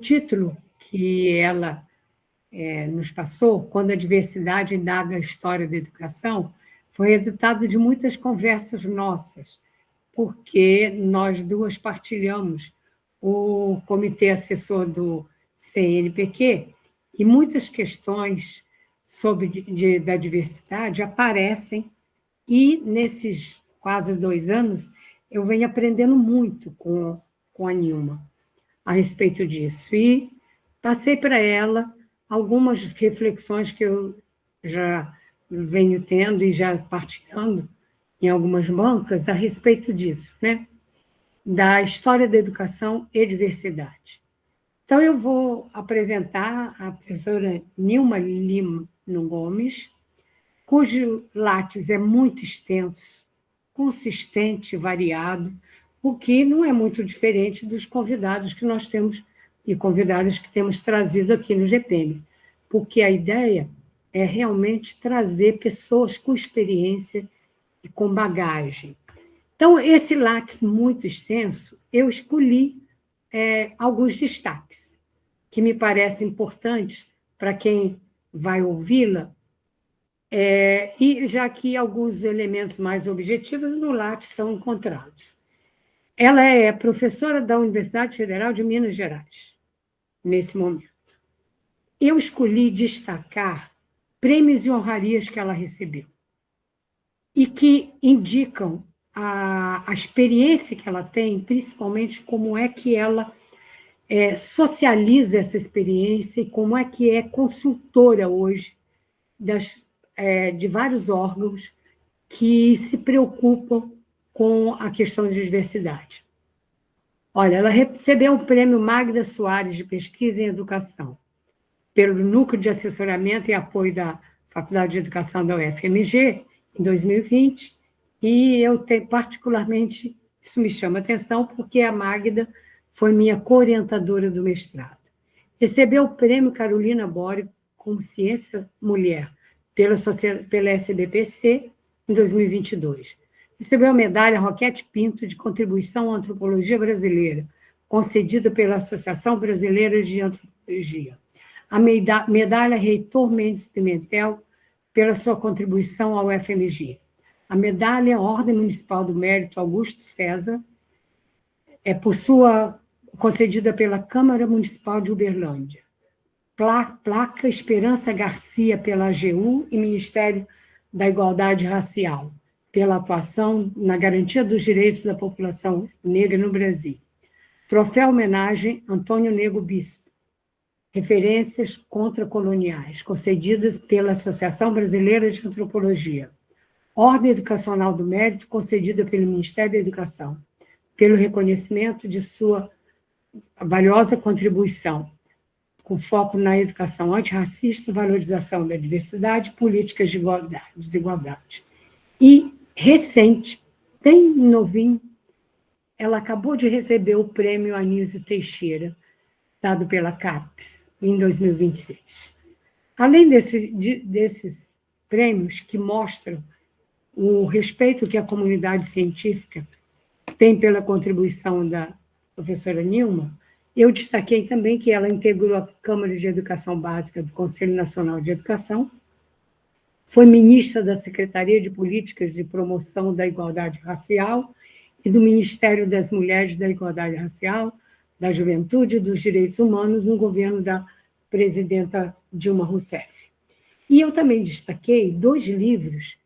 título que ela nos passou, Quando a Diversidade Indaga a História da Educação, foi resultado de muitas conversas nossas, porque nós duas partilhamos o comitê assessor do CNPq e muitas questões da diversidade aparecem e, nesses quase 2 anos, eu venho aprendendo muito com a Nilma a respeito disso. E passei para ela algumas reflexões que eu já venho tendo e já partilhando em algumas bancas a respeito disso, né? Da história da educação e diversidade. Então, eu vou apresentar a professora Nilma Lima Gomes, cujo látis é muito extenso, consistente e variado, o que não é muito diferente dos convidados que nós temos e convidadas que temos trazido aqui no GPM, porque a ideia é realmente trazer pessoas com experiência e com bagagem. Então, esse látis muito extenso, eu escolhi alguns destaques que me parecem importantes para quem vai ouvi-la, e já que alguns elementos mais objetivos no látis são encontrados. Ela é professora da Universidade Federal de Minas Gerais, nesse momento. Eu escolhi destacar prêmios e honrarias que ela recebeu e que indicam a experiência que ela tem, principalmente como é que ela socializa essa experiência e como é que é consultora hoje de vários órgãos que se preocupam com a questão de diversidade. Olha, ela recebeu o prêmio Magda Soares de Pesquisa em Educação, pelo Núcleo de Assessoramento e Apoio da Faculdade de Educação da UFMG, em 2020, e eu tenho, particularmente, isso me chama atenção, porque a Magda foi minha co-orientadora do mestrado. Recebeu o prêmio Carolina Bori como Ciência Mulher, pela SBPC, em 2022. Recebeu a medalha Roquete Pinto de Contribuição à Antropologia Brasileira, concedida pela Associação Brasileira de Antropologia. A medalha Reitor Mendes Pimentel, pela sua contribuição ao UFMG. A medalha Ordem Municipal do Mérito Augusto César, concedida pela Câmara Municipal de Uberlândia. Placa Esperança Garcia pela AGU e Ministério da Igualdade Racial, pela atuação na garantia dos direitos da população negra no Brasil. Troféu Homenagem Antônio Nego Bispo. Referências contracoloniais, concedidas pela Associação Brasileira de Antropologia. Ordem Educacional do Mérito, concedida pelo Ministério da Educação, pelo reconhecimento de sua valiosa contribuição, com foco na educação antirracista, valorização da diversidade, políticas de desigualdade. E, recente, bem novinho, ela acabou de receber o prêmio Anísio Teixeira, dado pela CAPES, em 2026. Além desses prêmios que mostram o respeito que a comunidade científica tem pela contribuição da professora Nilma, eu destaquei também que ela integrou a Câmara de Educação Básica do Conselho Nacional de Educação, foi ministra da Secretaria de Políticas de Promoção da Igualdade Racial e do Ministério das Mulheres e da Igualdade Racial, da Juventude e dos Direitos Humanos no governo da presidenta Dilma Rousseff. E eu também destaquei 2 livros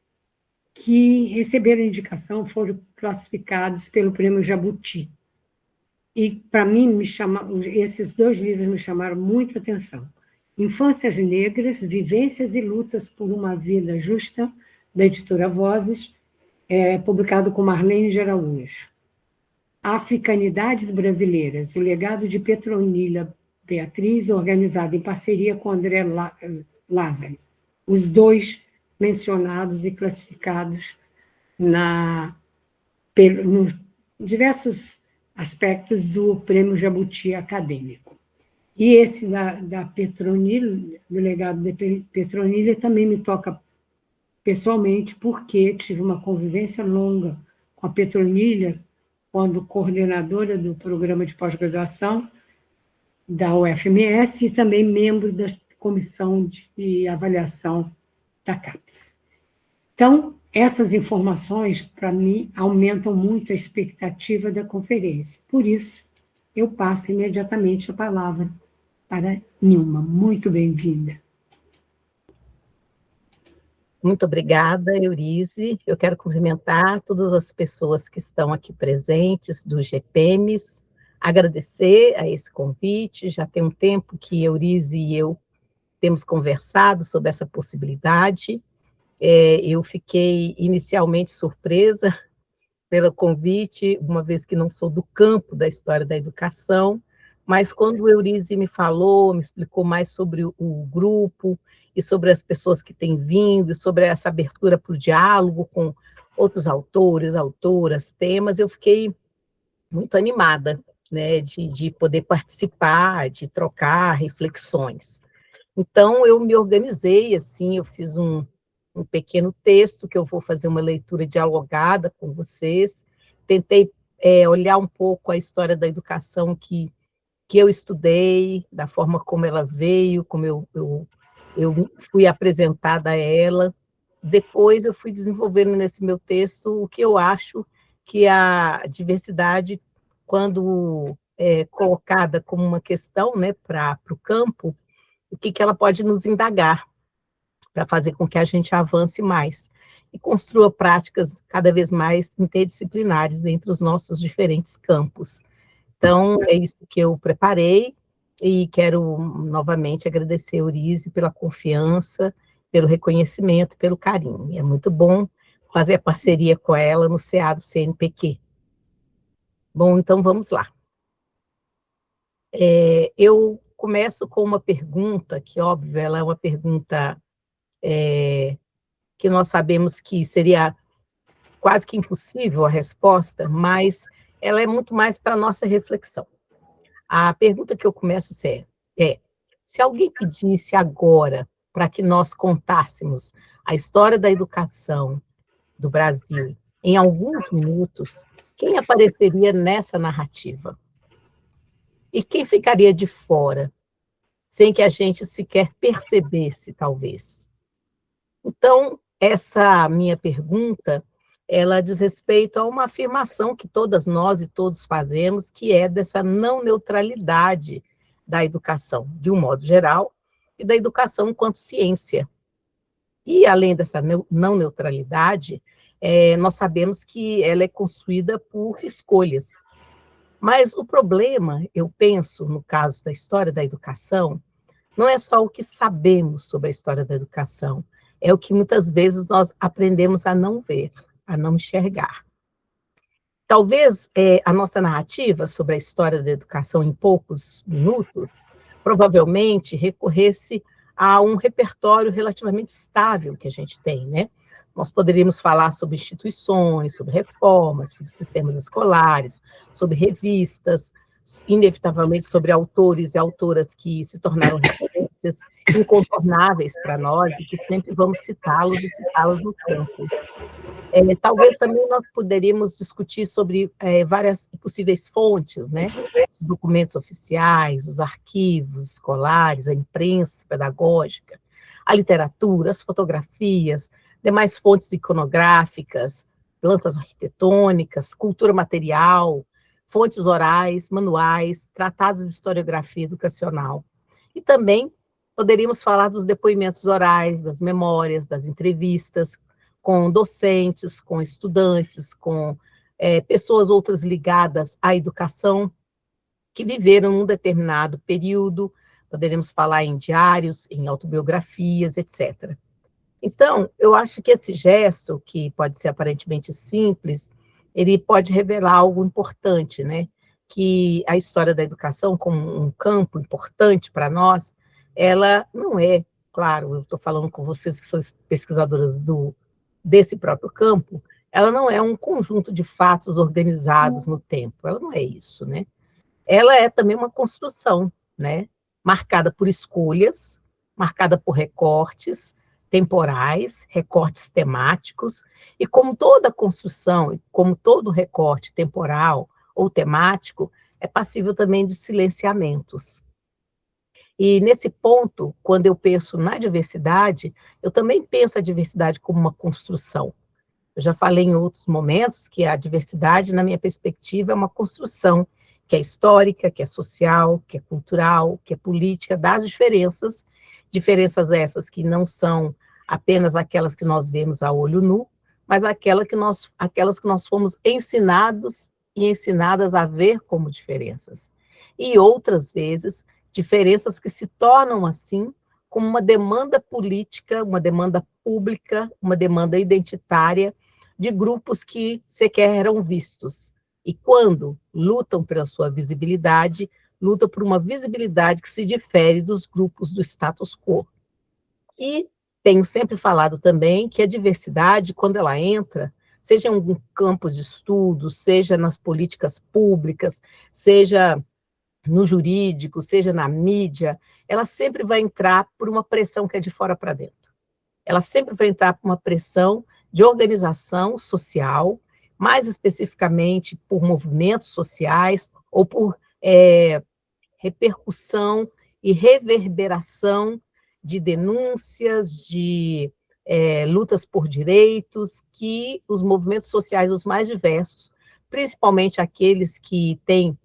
que receberam indicação, foram classificados pelo Prêmio Jabuti. E, para mim, esses 2 livros me chamaram muita atenção. Infâncias Negras, Vivências e Lutas por uma Vida Justa, da editora Vozes, publicado com Marlene de Araújo. Africanidades Brasileiras, o legado de Petronila Beatriz, organizado em parceria com André Lázari. Os 2 mencionados e classificados nos diversos aspectos do Prêmio Jabuti Acadêmico. E esse da Petronila, do legado de Petronila, também me toca pessoalmente, porque tive uma convivência longa com a Petronila, quando coordenadora do programa de pós-graduação, da UFMS e também membro da comissão de avaliação da CAPES. Então, essas informações, para mim, aumentam muito a expectativa da conferência. Por isso, eu passo imediatamente a palavra para Nilma. Muito bem-vinda. Muito obrigada, Eurize. Eu quero cumprimentar todas as pessoas que estão aqui presentes do GPEMES, agradecer a esse convite. Já tem um tempo que Eurize e eu temos conversado sobre essa possibilidade. Eu fiquei inicialmente surpresa pelo convite, uma vez que não sou do campo da história da educação, mas quando o Eurize me falou, me explicou mais sobre o grupo e sobre as pessoas que têm vindo, sobre essa abertura para o diálogo com outros autores, autoras, temas, eu fiquei muito animada, né, de poder participar, de trocar reflexões. Então, eu me organizei, assim, eu fiz um pequeno texto que eu vou fazer uma leitura dialogada com vocês. Tentei olhar um pouco a história da educação que eu estudei, da forma como ela veio, como eu fui apresentada a ela. Depois eu fui desenvolvendo nesse meu texto o que eu acho que a diversidade, quando colocada como uma questão, né, para o campo, o que ela pode nos indagar para fazer com que a gente avance mais e construa práticas cada vez mais interdisciplinares entre os nossos diferentes campos. Então, é isso que eu preparei e quero novamente agradecer a Eurize pela confiança, pelo reconhecimento, pelo carinho. É muito bom fazer a parceria com ela no CA do CNPq. Bom, então vamos lá. Eu começo com uma pergunta, que, óbvio, ela é uma pergunta que nós sabemos que seria quase que impossível a resposta, mas ela é muito mais para a nossa reflexão. A pergunta que eu começo é: se alguém pedisse agora para que nós contássemos a história da educação do Brasil em alguns minutos, quem apareceria nessa narrativa? E quem ficaria de fora, sem que a gente sequer percebesse, talvez? Então, essa minha pergunta, ela diz respeito a uma afirmação que todas nós e todos fazemos, que é dessa não neutralidade da educação, de um modo geral, e da educação enquanto ciência. E, além dessa não neutralidade, nós sabemos que ela é construída por escolhas. Mas o problema, eu penso, no caso da história da educação, não é só o que sabemos sobre a história da educação, é o que muitas vezes nós aprendemos a não ver, a não enxergar. Talvez a nossa narrativa sobre a história da educação em poucos minutos, provavelmente recorresse a um repertório relativamente estável que a gente tem, né? Nós poderíamos falar sobre instituições, sobre reformas, sobre sistemas escolares, sobre revistas, inevitavelmente sobre autores e autoras que se tornaram referências incontornáveis para nós e que sempre vamos citá-los e citá-las no campo. Talvez também nós poderíamos discutir sobre várias possíveis fontes, né? Os documentos oficiais, os arquivos escolares, a imprensa pedagógica, a literatura, as fotografias, demais fontes iconográficas, plantas arquitetônicas, cultura material, fontes orais, manuais, tratados de historiografia educacional. E também poderíamos falar dos depoimentos orais, das memórias, das entrevistas, com docentes, com estudantes, com pessoas outras ligadas à educação, que viveram um determinado período, poderíamos falar em diários, em autobiografias, etc. Então, eu acho que esse gesto, que pode ser aparentemente simples, ele pode revelar algo importante, né? Que a história da educação, como um campo importante para nós, ela não é, claro, eu estou falando com vocês que são pesquisadoras desse próprio campo, ela não é um conjunto de fatos organizados no tempo, ela não é isso, né? Ela é também uma construção, né? Marcada por escolhas, marcada por recortes temporais, recortes temáticos, e como toda construção, e como todo recorte temporal ou temático, é passível também de silenciamentos. E nesse ponto, quando eu penso na diversidade, eu também penso a diversidade como uma construção. Eu já falei em outros momentos que a diversidade, na minha perspectiva, é uma construção que é histórica, que é social, que é cultural, que é política, das diferenças, diferenças essas que não são apenas aquelas que nós vemos a olho nu, mas aquelas que nós fomos ensinados e ensinadas a ver como diferenças. E outras vezes, diferenças que se tornam assim como uma demanda política, uma demanda pública, uma demanda identitária, de grupos que sequer eram vistos. E quando lutam pela sua visibilidade, lutam por uma visibilidade que se difere dos grupos do status quo. E tenho sempre falado também que a diversidade, quando ela entra, seja em algum campo de estudo, seja nas políticas públicas, seja no jurídico, seja na mídia, ela sempre vai entrar por uma pressão que é de fora para dentro. Ela sempre vai entrar por uma pressão de organização social, mais especificamente por movimentos sociais ou por repercussão e reverberação de denúncias, de lutas por direitos que os movimentos sociais os mais diversos, principalmente aqueles que têm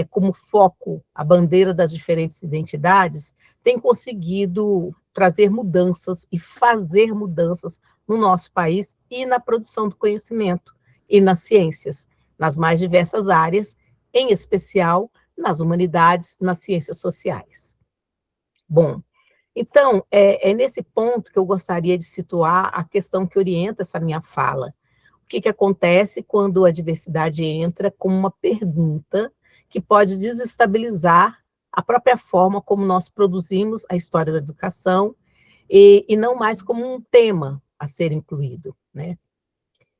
como foco a bandeira das diferentes identidades, têm conseguido trazer mudanças e fazer mudanças no nosso país e na produção do conhecimento e nas ciências, nas mais diversas áreas, em especial nas humanidades, nas ciências sociais. Bom, então, é nesse ponto que eu gostaria de situar a questão que orienta essa minha fala. O que acontece quando a diversidade entra como uma pergunta que pode desestabilizar a própria forma como nós produzimos a história da educação e não mais como um tema a ser incluído, né?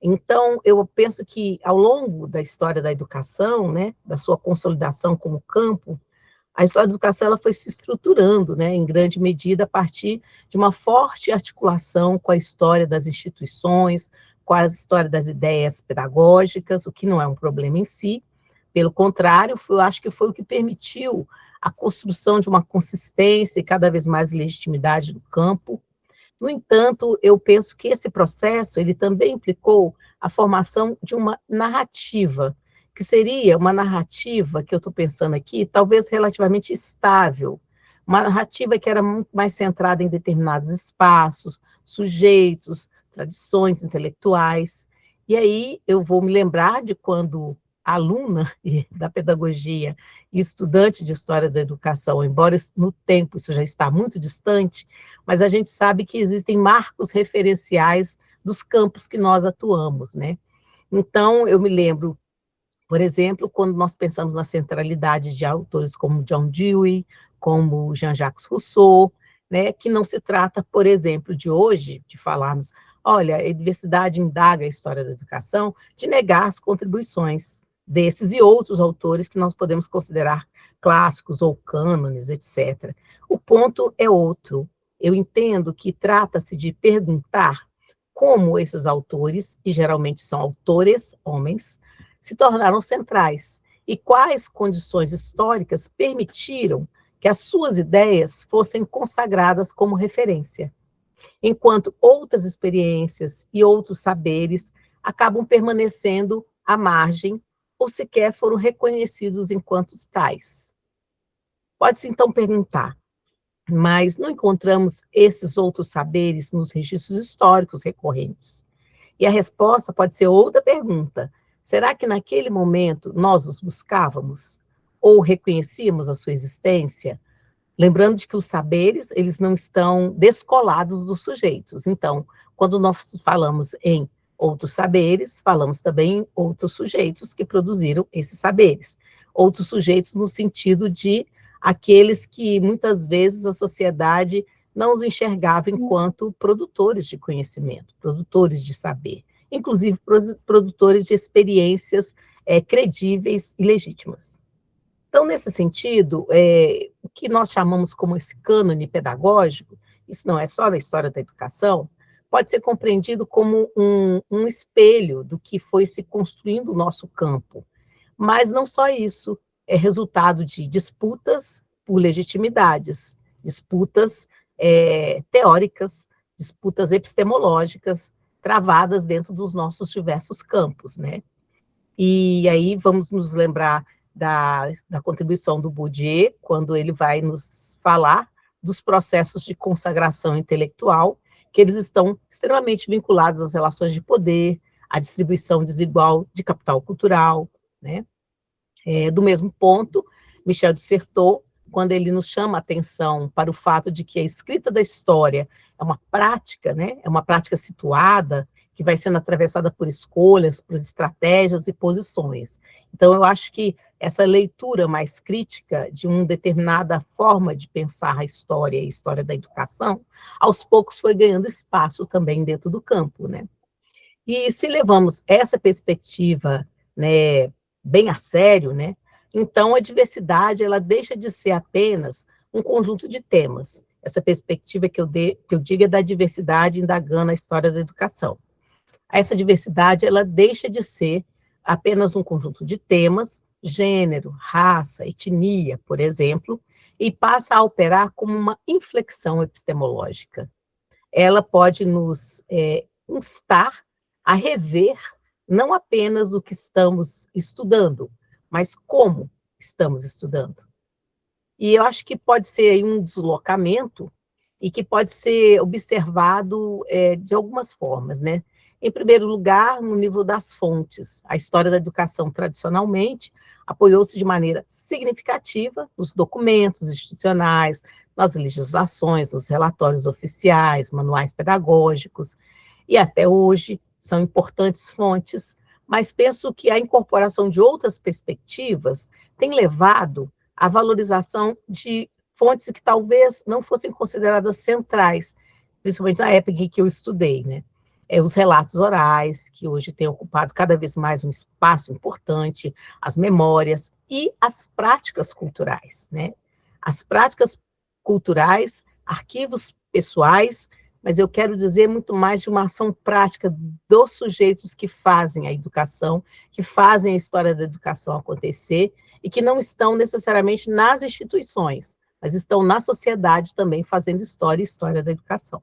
Então, eu penso que, ao longo da história da educação, né, da sua consolidação como campo, a história da educação ela foi se estruturando, né, em grande medida, a partir de uma forte articulação com a história das instituições, com a história das ideias pedagógicas, o que não é um problema em si. Pelo contrário, eu acho que foi o que permitiu a construção de uma consistência e cada vez mais legitimidade do campo. No entanto, eu penso que esse processo, ele também implicou a formação de uma narrativa, que seria uma narrativa, que eu estou pensando aqui, talvez relativamente estável, uma narrativa que era muito mais centrada em determinados espaços, sujeitos, tradições intelectuais. E aí eu vou me lembrar de quando aluna da pedagogia e estudante de história da educação, embora no tempo isso já está muito distante, mas a gente sabe que existem marcos referenciais dos campos que nós atuamos, né? Então, eu me lembro, por exemplo, quando nós pensamos na centralidade de autores como John Dewey, como Jean-Jacques Rousseau, né, que não se trata, por exemplo, de hoje, de falarmos, olha, a diversidade indaga a história da educação, de negar as contribuições desses e outros autores que nós podemos considerar clássicos ou cânones, etc. O ponto é outro. Eu entendo que trata-se de perguntar como esses autores, e geralmente são autores, homens, se tornaram centrais e quais condições históricas permitiram que as suas ideias fossem consagradas como referência, enquanto outras experiências e outros saberes acabam permanecendo à margem ou sequer foram reconhecidos enquanto tais. Pode-se então perguntar, mas não encontramos esses outros saberes nos registros históricos recorrentes? E a resposta pode ser outra pergunta. Será que naquele momento nós os buscávamos? Ou reconhecíamos a sua existência? Lembrando de que os saberes, eles não estão descolados dos sujeitos. Então, quando nós falamos em outros saberes, falamos também em outros sujeitos que produziram esses saberes. Outros sujeitos no sentido de aqueles que muitas vezes a sociedade não os enxergava enquanto produtores de conhecimento, produtores de saber, inclusive produtores de experiências credíveis e legítimas. Então, nesse sentido, o que nós chamamos como esse cânone pedagógico, isso não é só na história da educação, pode ser compreendido como um espelho do que foi se construindo o nosso campo. Mas não só isso, é resultado de disputas por legitimidades, disputas teóricas, disputas epistemológicas, travadas dentro dos nossos diversos campos, né? E aí vamos nos lembrar da contribuição do Bourdieu, quando ele vai nos falar dos processos de consagração intelectual, que eles estão extremamente vinculados às relações de poder, à distribuição desigual de capital cultural, né? Do mesmo ponto, Michel de Certeau, quando ele nos chama a atenção para o fato de que a escrita da história é uma prática, né? É uma prática situada, que vai sendo atravessada por escolhas, por estratégias e posições. Então, eu acho que essa leitura mais crítica de uma determinada forma de pensar a história e a história da educação, aos poucos foi ganhando espaço também dentro do campo, né? E se levamos essa perspectiva, né, bem a sério, né, então a diversidade ela deixa de ser apenas um conjunto de temas. Essa perspectiva que eu digo é da diversidade indagando a história da educação. Essa diversidade ela deixa de ser apenas um conjunto de temas, gênero, raça, etnia, por exemplo, e passa a operar como uma inflexão epistemológica. Ela pode nos instar a rever não apenas o que estamos estudando, mas como estamos estudando. E eu acho que pode ser aí um deslocamento e que pode ser observado de algumas formas, né? Em primeiro lugar, no nível das fontes. A história da educação, tradicionalmente, apoiou-se de maneira significativa nos documentos institucionais, nas legislações, nos relatórios oficiais, manuais pedagógicos, e até hoje são importantes fontes, mas penso que a incorporação de outras perspectivas tem levado à valorização de fontes que talvez não fossem consideradas centrais, principalmente na época em que eu estudei, né? Os relatos orais, que hoje têm ocupado cada vez mais um espaço importante, as memórias e as práticas culturais, né? As práticas culturais, arquivos pessoais, mas eu quero dizer muito mais de uma ação prática dos sujeitos que fazem a educação, que fazem a história da educação acontecer, e que não estão necessariamente nas instituições, mas estão na sociedade também fazendo história e história da educação.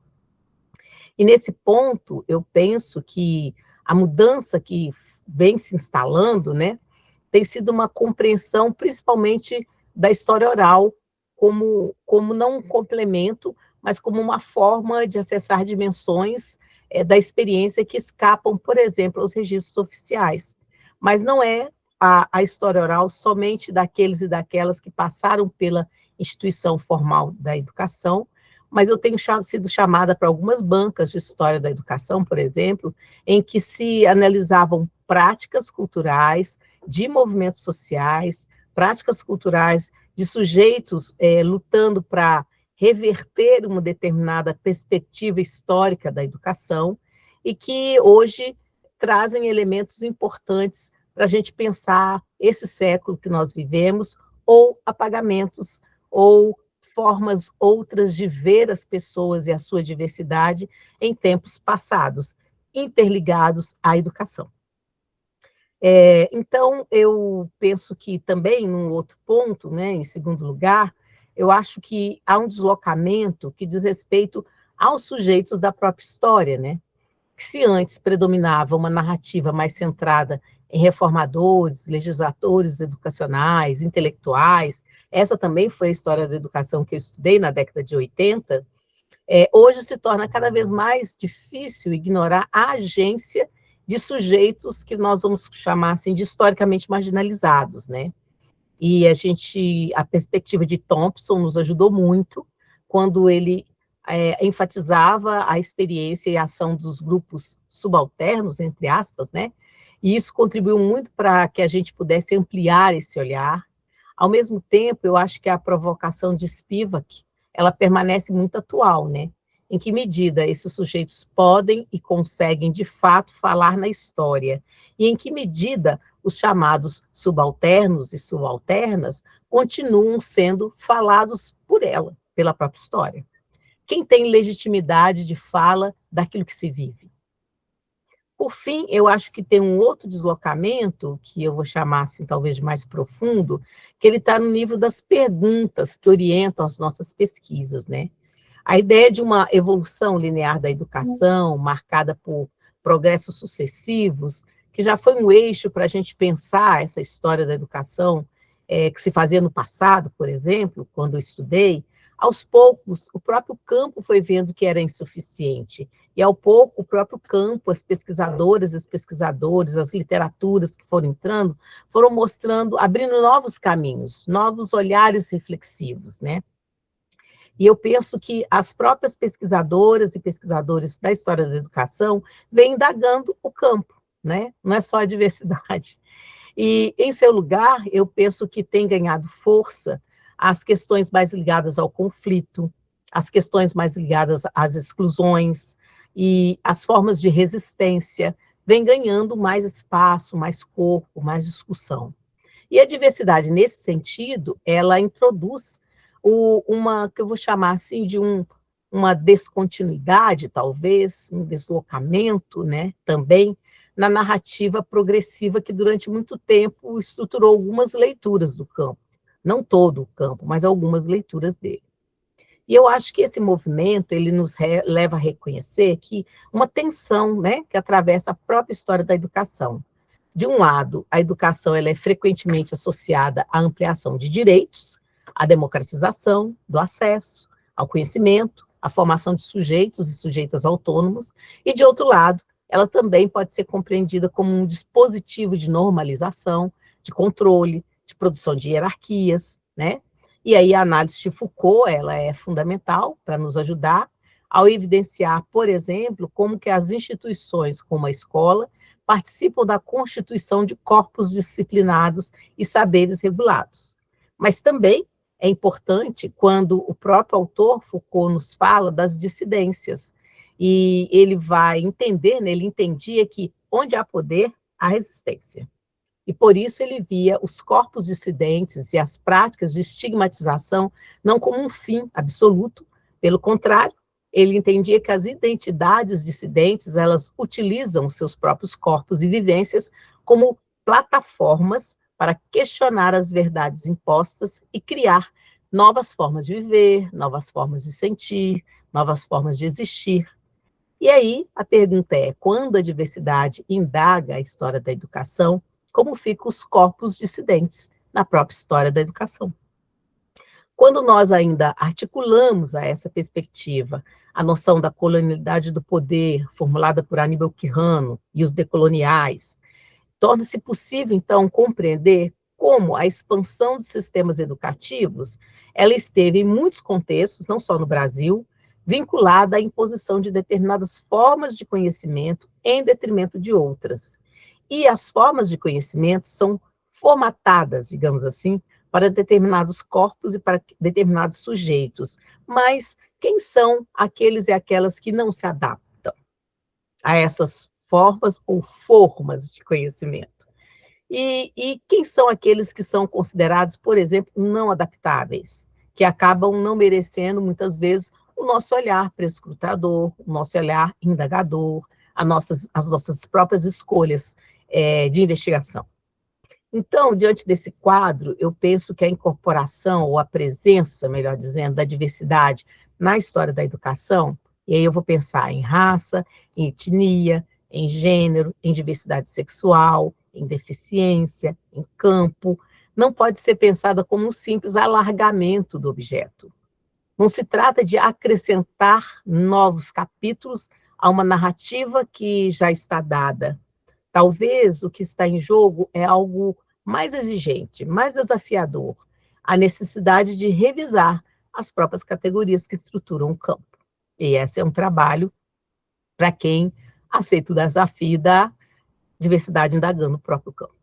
E nesse ponto, eu penso que a mudança que vem se instalando, né, tem sido uma compreensão, principalmente, da história oral, como não um complemento, mas como uma forma de acessar dimensões da experiência que escapam, por exemplo, aos registros oficiais. Mas não é a história oral somente daqueles e daquelas que passaram pela instituição formal da educação, mas eu tenho sido chamada para algumas bancas de história da educação, por exemplo, em que se analisavam práticas culturais de movimentos sociais, práticas culturais de sujeitos lutando para reverter uma determinada perspectiva histórica da educação e que hoje trazem elementos importantes para a gente pensar esse século que nós vivemos, ou apagamentos, ou formas outras de ver as pessoas e a sua diversidade em tempos passados, interligados à educação. Então, eu penso que também, num outro ponto, né, em segundo lugar, eu acho que há um deslocamento que diz respeito aos sujeitos da própria história, né? Que se antes predominava uma narrativa mais centrada em reformadores, legisladores educacionais, intelectuais, essa também foi a história da educação que eu estudei na década de 80, hoje se torna cada vez mais difícil ignorar a agência de sujeitos que nós vamos chamar assim de historicamente marginalizados, né? E a perspectiva de Thompson nos ajudou muito quando ele enfatizava a experiência e a ação dos grupos subalternos, entre aspas, né? E isso contribuiu muito para que a gente pudesse ampliar esse olhar. Ao mesmo tempo, eu acho que a provocação de Spivak, ela permanece muito atual, né? Em que medida esses sujeitos podem e conseguem, de fato, falar na história? E em que medida os chamados subalternos e subalternas continuam sendo falados por ela, pela própria história? Quem tem legitimidade de fala daquilo que se vive? por fim, eu acho que tem um outro deslocamento, que eu vou chamar assim, talvez mais profundo, que ele está no nível das perguntas que orientam as nossas pesquisas, né? A ideia de uma evolução linear da educação, marcada por progressos sucessivos, que já foi um eixo para a gente pensar essa história da educação, que se fazia no passado, por exemplo, quando eu estudei, aos poucos, o próprio campo foi vendo que era insuficiente. E, ao pouco, o próprio campo, as pesquisadoras, os pesquisadores, as literaturas que foram entrando, foram mostrando, abrindo novos caminhos, novos olhares reflexivos, né? E eu penso que as próprias pesquisadoras e pesquisadores da história da educação vêm indagando o campo, né? Não é só a diversidade. E, em seu lugar, eu penso que tem ganhado força as questões mais ligadas ao conflito, as questões mais ligadas às exclusões e as formas de resistência, vem ganhando mais espaço, mais corpo, mais discussão. E a diversidade, nesse sentido, ela introduz uma, que eu vou chamar assim, de uma descontinuidade, talvez, um deslocamento, né, também, na narrativa progressiva que durante muito tempo estruturou algumas leituras do campo. Não todo o campo, mas algumas leituras dele. E eu acho que esse movimento, ele nos leva a reconhecer que uma tensão, né, que atravessa a própria história da educação. De um lado, a educação ela é frequentemente associada à ampliação de direitos, à democratização do acesso ao conhecimento, à formação de sujeitos e sujeitas autônomos, e, de outro lado, ela também pode ser compreendida como um dispositivo de normalização, de controle, de produção de hierarquias, né? E aí a análise de Foucault, ela é fundamental para nos ajudar ao evidenciar, por exemplo, como que as instituições como a escola participam da constituição de corpos disciplinados e saberes regulados. Mas também é importante quando o próprio autor Foucault nos fala das dissidências, e ele vai entender, né, ele entendia que onde há poder, há resistência. E por isso ele via os corpos dissidentes e as práticas de estigmatização não como um fim absoluto, pelo contrário, ele entendia que as identidades dissidentes, elas utilizam os seus próprios corpos e vivências como plataformas para questionar as verdades impostas e criar novas formas de viver, novas formas de sentir, novas formas de existir. E aí, a pergunta é, quando a diversidade indaga a história da educação, como ficam os corpos dissidentes na própria história da educação? Quando nós ainda articulamos a essa perspectiva a noção da colonialidade do poder, formulada por Aníbal Quijano e os decoloniais, torna-se possível, então, compreender como a expansão dos sistemas educativos, ela esteve em muitos contextos, não só no Brasil, vinculada à imposição de determinadas formas de conhecimento em detrimento de outras. E as formas de conhecimento são formatadas, digamos assim, para determinados corpos e para determinados sujeitos. Mas quem são aqueles e aquelas que não se adaptam a essas formas ou formas de conhecimento? E quem são aqueles que são considerados, por exemplo, não adaptáveis, que acabam não merecendo, muitas vezes, o nosso olhar prescrutador, o nosso olhar indagador, as nossas próprias escolhas de investigação. Então, diante desse quadro, eu penso que a incorporação, ou a presença, melhor dizendo, da diversidade na história da educação, e aí eu vou pensar em raça, em etnia, em gênero, em diversidade sexual, em deficiência, em campo, não pode ser pensada como um simples alargamento do objeto. Não se trata de acrescentar novos capítulos a uma narrativa que já está dada. Talvez o que está em jogo é algo mais exigente, mais desafiador, a necessidade de revisar as próprias categorias que estruturam o campo. E esse é um trabalho para quem aceita o desafio da diversidade indagando o próprio campo.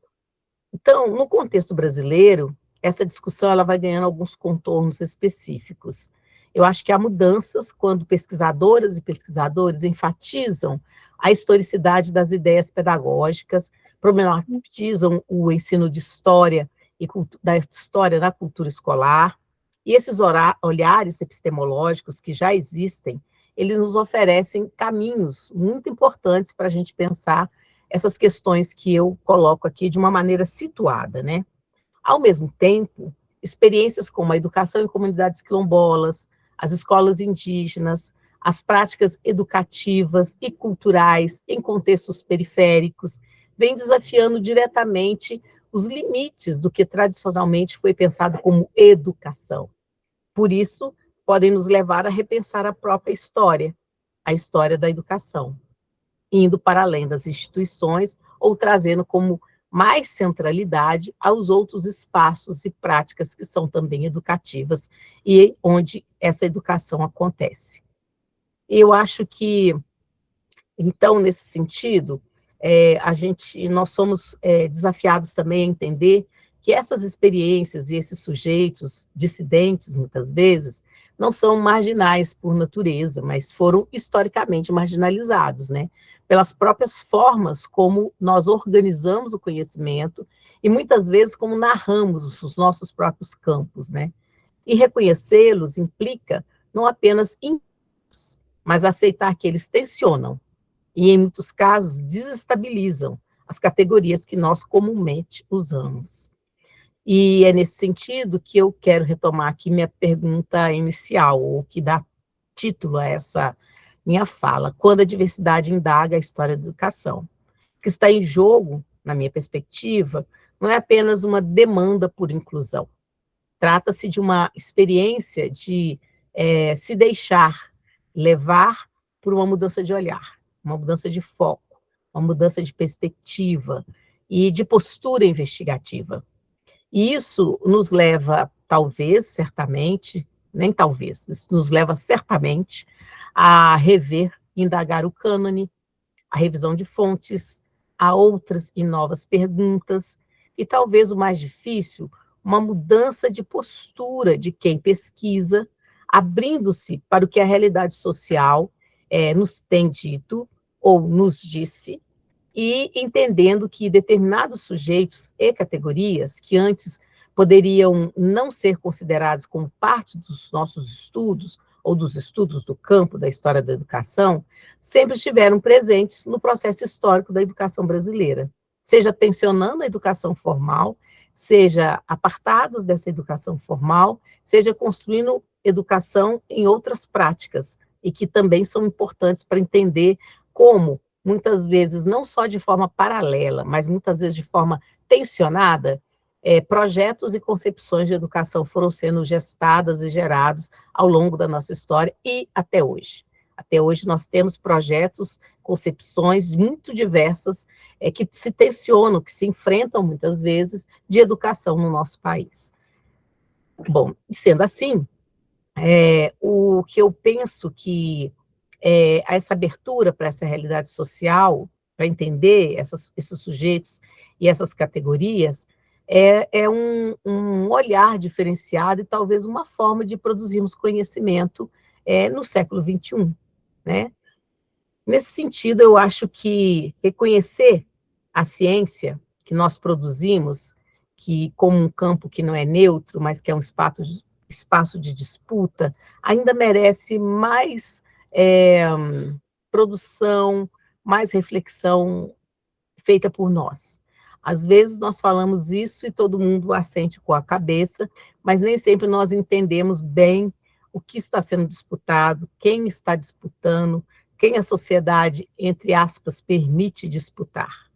Então, no contexto brasileiro, essa discussão ela vai ganhando alguns contornos específicos. Eu acho que há mudanças quando pesquisadoras e pesquisadores enfatizam a historicidade das ideias pedagógicas, problematizam o ensino de história e da história na cultura escolar, e esses olhares epistemológicos que já existem, eles nos oferecem caminhos muito importantes para a gente pensar essas questões que eu coloco aqui de uma maneira situada, né? Ao mesmo tempo, experiências como a educação em comunidades quilombolas, as escolas indígenas, as práticas educativas e culturais em contextos periféricos, vêm desafiando diretamente os limites do que tradicionalmente foi pensado como educação. Por isso, podem nos levar a repensar a própria história, a história da educação, indo para além das instituições ou trazendo como mais centralidade aos outros espaços e práticas que são também educativas e onde essa educação acontece. E eu acho que, então, nesse sentido, nós somos desafiados também a entender que essas experiências e esses sujeitos dissidentes, muitas vezes, não são marginais por natureza, mas foram historicamente marginalizados, né? Pelas próprias formas como nós organizamos o conhecimento e muitas vezes como narramos os nossos próprios campos, né? E reconhecê-los implica não apenas mas aceitar que eles tensionam e, em muitos casos, desestabilizam as categorias que nós comumente usamos. E é nesse sentido que eu quero retomar aqui minha pergunta inicial, ou que dá título a essa minha fala, quando a diversidade indaga a história da educação. O que está em jogo, na minha perspectiva, não é apenas uma demanda por inclusão. Trata-se de uma experiência de se deixar levar por uma mudança de olhar, uma mudança de foco, uma mudança de perspectiva e de postura investigativa. E isso nos leva, talvez, certamente, nem talvez, isso nos leva certamente a rever, indagar o cânone, a revisão de fontes, a outras e novas perguntas, e talvez o mais difícil, uma mudança de postura de quem pesquisa, abrindo-se para o que a realidade social nos tem dito ou nos disse, e entendendo que determinados sujeitos e categorias que antes poderiam não ser considerados como parte dos nossos estudos ou dos estudos do campo da história da educação, sempre estiveram presentes no processo histórico da educação brasileira, seja tensionando a educação formal, seja apartados dessa educação formal, seja construindo educação em outras práticas, e que também são importantes para entender como muitas vezes, não só de forma paralela, mas muitas vezes de forma tensionada, projetos e concepções de educação foram sendo gestadas e gerados ao longo da nossa história e até hoje. Até hoje nós temos projetos, concepções muito diversas que se tensionam, que se enfrentam muitas vezes de educação no nosso país. Bom, sendo assim, o que eu penso que essa abertura para essa realidade social, para entender esses sujeitos e essas categorias, é um olhar diferenciado e talvez uma forma de produzirmos conhecimento no século XXI, né? Nesse sentido, eu acho que reconhecer a ciência que nós produzimos, que como um campo que não é neutro, mas que é um espaço de disputa, ainda merece mais produção, mais reflexão feita por nós. Às vezes nós falamos isso e todo mundo assente com a cabeça, mas nem sempre nós entendemos bem o que está sendo disputado, quem está disputando, quem a sociedade, entre aspas, permite disputar.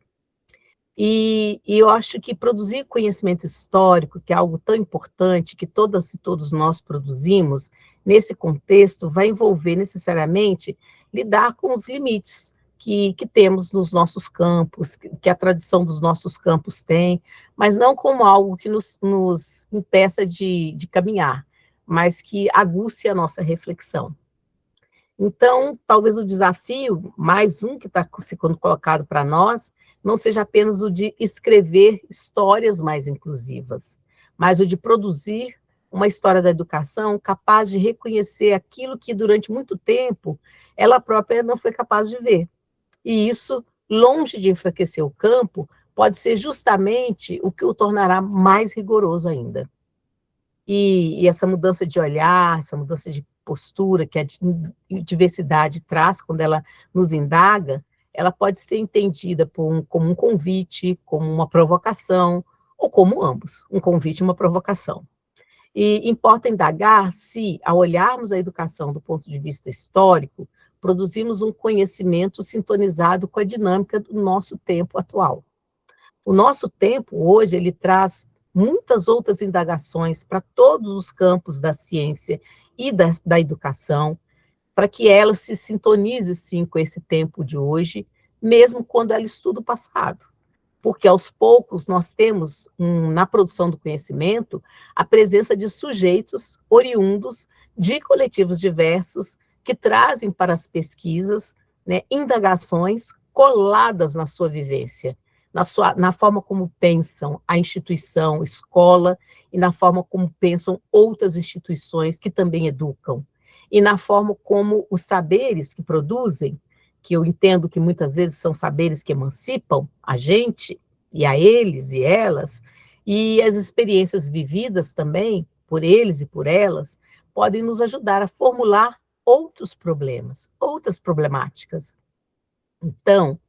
E eu acho que produzir conhecimento histórico, que é algo tão importante, que todas e todos nós produzimos, nesse contexto, vai envolver necessariamente lidar com os limites que temos nos nossos campos, que a tradição dos nossos campos tem, mas não como algo que nos impeça de caminhar, mas que aguce a nossa reflexão. Então, talvez o desafio, mais um que está sendo colocado para nós, não seja apenas o de escrever histórias mais inclusivas, mas o de produzir uma história da educação capaz de reconhecer aquilo que, durante muito tempo, ela própria não foi capaz de ver. E isso, longe de enfraquecer o campo, pode ser justamente o que o tornará mais rigoroso ainda. e essa mudança de olhar, essa mudança de postura que a diversidade traz quando ela nos indaga, ela pode ser entendida como um convite, como uma provocação, ou como ambos, um convite e uma provocação. E importa indagar se, ao olharmos a educação do ponto de vista histórico, produzimos um conhecimento sintonizado com a dinâmica do nosso tempo atual. O nosso tempo, hoje, ele traz muitas outras indagações para todos os campos da ciência e da educação, para que ela se sintonize, sim, com esse tempo de hoje, mesmo quando ela estuda o passado. Porque, aos poucos, nós temos, na produção do conhecimento, a presença de sujeitos oriundos de coletivos diversos que trazem para as pesquisas, né, indagações coladas na sua vivência, na forma como pensam a instituição, escola, e na forma como pensam outras instituições que também educam, e na forma como os saberes que produzem, que eu entendo que muitas vezes são saberes que emancipam a gente, e a eles e elas, e as experiências vividas também, por eles e por elas, podem nos ajudar a formular outros problemas, outras problemáticas. Então,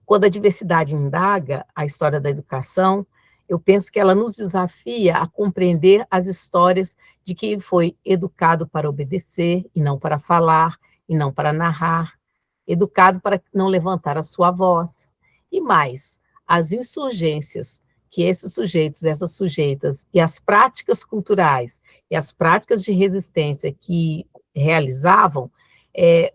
quando a diversidade indaga a história da educação, eu penso que ela nos desafia a compreender as histórias de quem foi educado para obedecer e não para falar, e não para narrar, educado para não levantar a sua voz. E mais, as insurgências que esses sujeitos, essas sujeitas, e as práticas culturais, e as práticas de resistência que realizavam,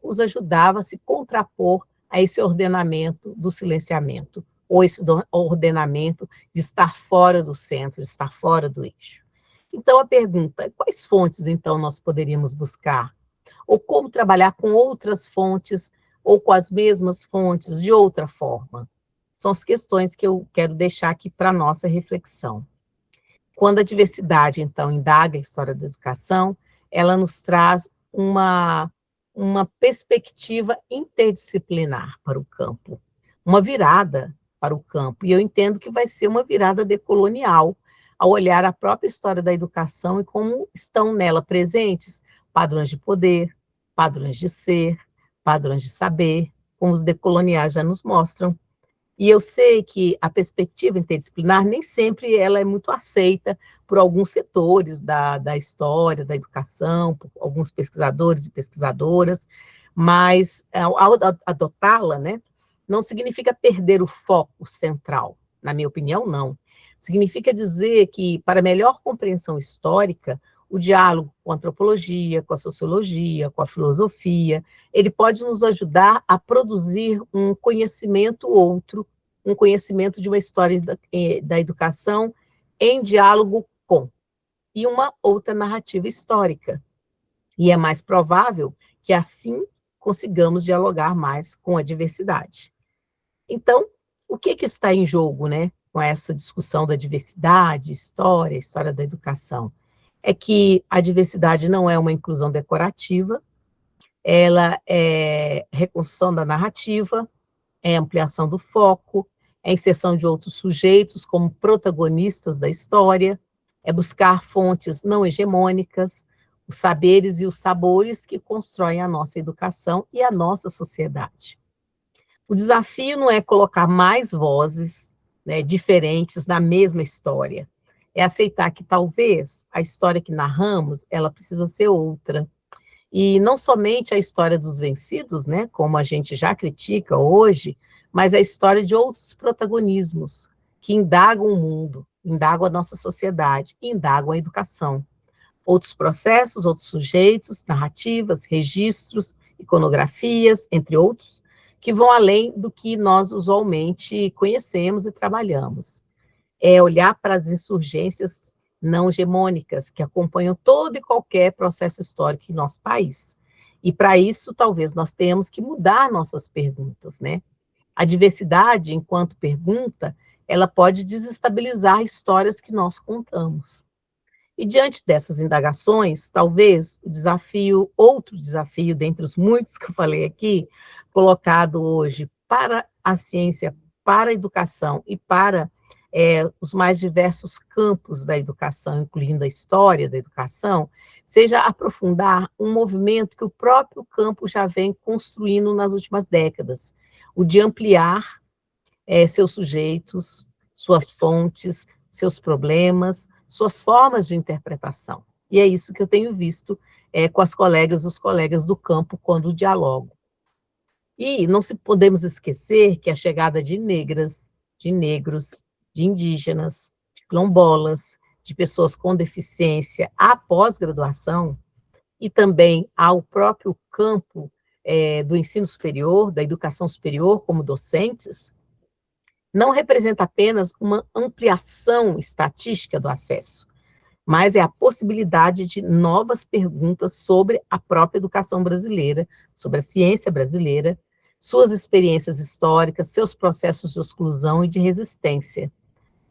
os ajudava a se contrapor a esse ordenamento do silenciamento, ou esse ordenamento de estar fora do centro, de estar fora do eixo. Então, a pergunta é: quais fontes, então, nós poderíamos buscar? Ou como trabalhar com outras fontes, ou com as mesmas fontes, de outra forma? São as questões que eu quero deixar aqui para a nossa reflexão. Quando a diversidade, então, indaga a história da educação, ela nos traz uma perspectiva interdisciplinar para o campo, uma virada para o campo, e eu entendo que vai ser uma virada decolonial, ao olhar a própria história da educação e como estão nela presentes padrões de poder, padrões de ser, padrões de saber, como os decoloniais já nos mostram. E eu sei que a perspectiva interdisciplinar nem sempre ela é muito aceita por alguns setores da história, da educação, por alguns pesquisadores e pesquisadoras, mas ao adotá-la, né, não significa perder o foco central, na minha opinião, não. Significa dizer que, para melhor compreensão histórica, o diálogo com a antropologia, com a sociologia, com a filosofia, ele pode nos ajudar a produzir um conhecimento outro, um conhecimento de uma história da educação em diálogo com, e uma outra narrativa histórica. E é mais provável que assim consigamos dialogar mais com a diversidade. Então, o que está em jogo, né, com essa discussão da diversidade, história da educação? É que a diversidade não é uma inclusão decorativa, ela é reconstrução da narrativa, é ampliação do foco, é inserção de outros sujeitos como protagonistas da história, é buscar fontes não hegemônicas, os saberes e os sabores que constroem a nossa educação e a nossa sociedade. O desafio não é colocar mais vozes, né, diferentes na mesma história, é aceitar que talvez a história que narramos, ela precisa ser outra. E não somente a história dos vencidos, né, como a gente já critica hoje, mas a história de outros protagonismos que indagam o mundo, indagam a nossa sociedade, indagam a educação. Outros processos, outros sujeitos, narrativas, registros, iconografias, entre outros, que vão além do que nós usualmente conhecemos e trabalhamos. É olhar para as insurgências não hegemônicas que acompanham todo e qualquer processo histórico em nosso país. E para isso, talvez nós tenhamos que mudar nossas perguntas, né? A diversidade, enquanto pergunta, ela pode desestabilizar histórias que nós contamos. E diante dessas indagações, talvez outro desafio, dentre os muitos que eu falei aqui, colocado hoje para a ciência, para a educação e para os mais diversos campos da educação, incluindo a história da educação, seja aprofundar um movimento que o próprio campo já vem construindo nas últimas décadas, o de ampliar seus sujeitos, suas fontes, seus problemas, suas formas de interpretação. E é isso que eu tenho visto com as colegas, os colegas do campo, quando dialogo. E não podemos esquecer que a chegada de negras, de negros, de indígenas, de quilombolas, de pessoas com deficiência à pós-graduação, e também ao próprio campo do ensino superior, da educação superior, como docentes, não representa apenas uma ampliação estatística do acesso, mas é a possibilidade de novas perguntas sobre a própria educação brasileira, sobre a ciência brasileira, suas experiências históricas, seus processos de exclusão e de resistência.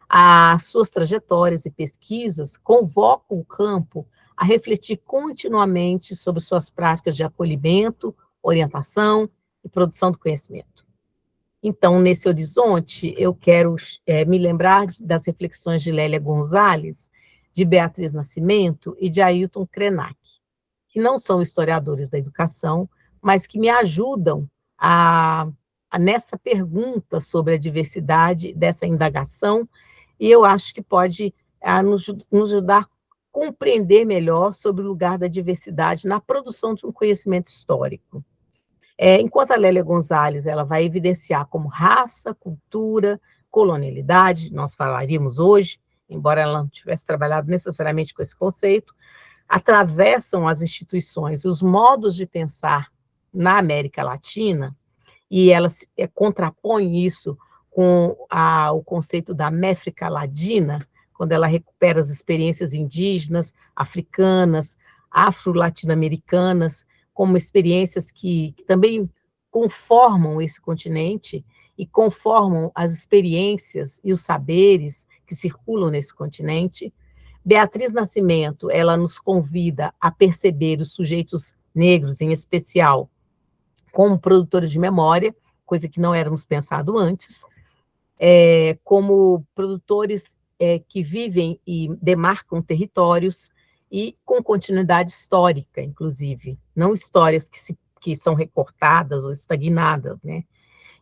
As suas trajetórias e pesquisas convocam o campo a refletir continuamente sobre suas práticas de acolhimento, orientação e produção do conhecimento. Então, nesse horizonte, eu quero me lembrar das reflexões de Lélia Gonzalez, de Beatriz Nascimento e de Ailton Krenak, que não são historiadores da educação, mas que me ajudam nessa pergunta sobre a diversidade, dessa indagação, e eu acho que pode nos ajudar a compreender melhor sobre o lugar da diversidade na produção de um conhecimento histórico. Enquanto a Lélia Gonzalez ela vai evidenciar como raça, cultura, colonialidade, nós falaríamos hoje, embora ela não tivesse trabalhado necessariamente com esse conceito, atravessam as instituições, os modos de pensar na América Latina, e ela contrapõe isso com o conceito da Méfrica Ladina, quando ela recupera as experiências indígenas, africanas, afro-latino-americanas, como experiências que também conformam esse continente e conformam as experiências e os saberes que circulam nesse continente. Beatriz Nascimento, ela nos convida a perceber os sujeitos negros, em especial, como produtores de memória, coisa que não éramos pensado antes, como produtores que vivem e demarcam territórios, e com continuidade histórica, inclusive, não histórias que são recortadas ou estagnadas, né?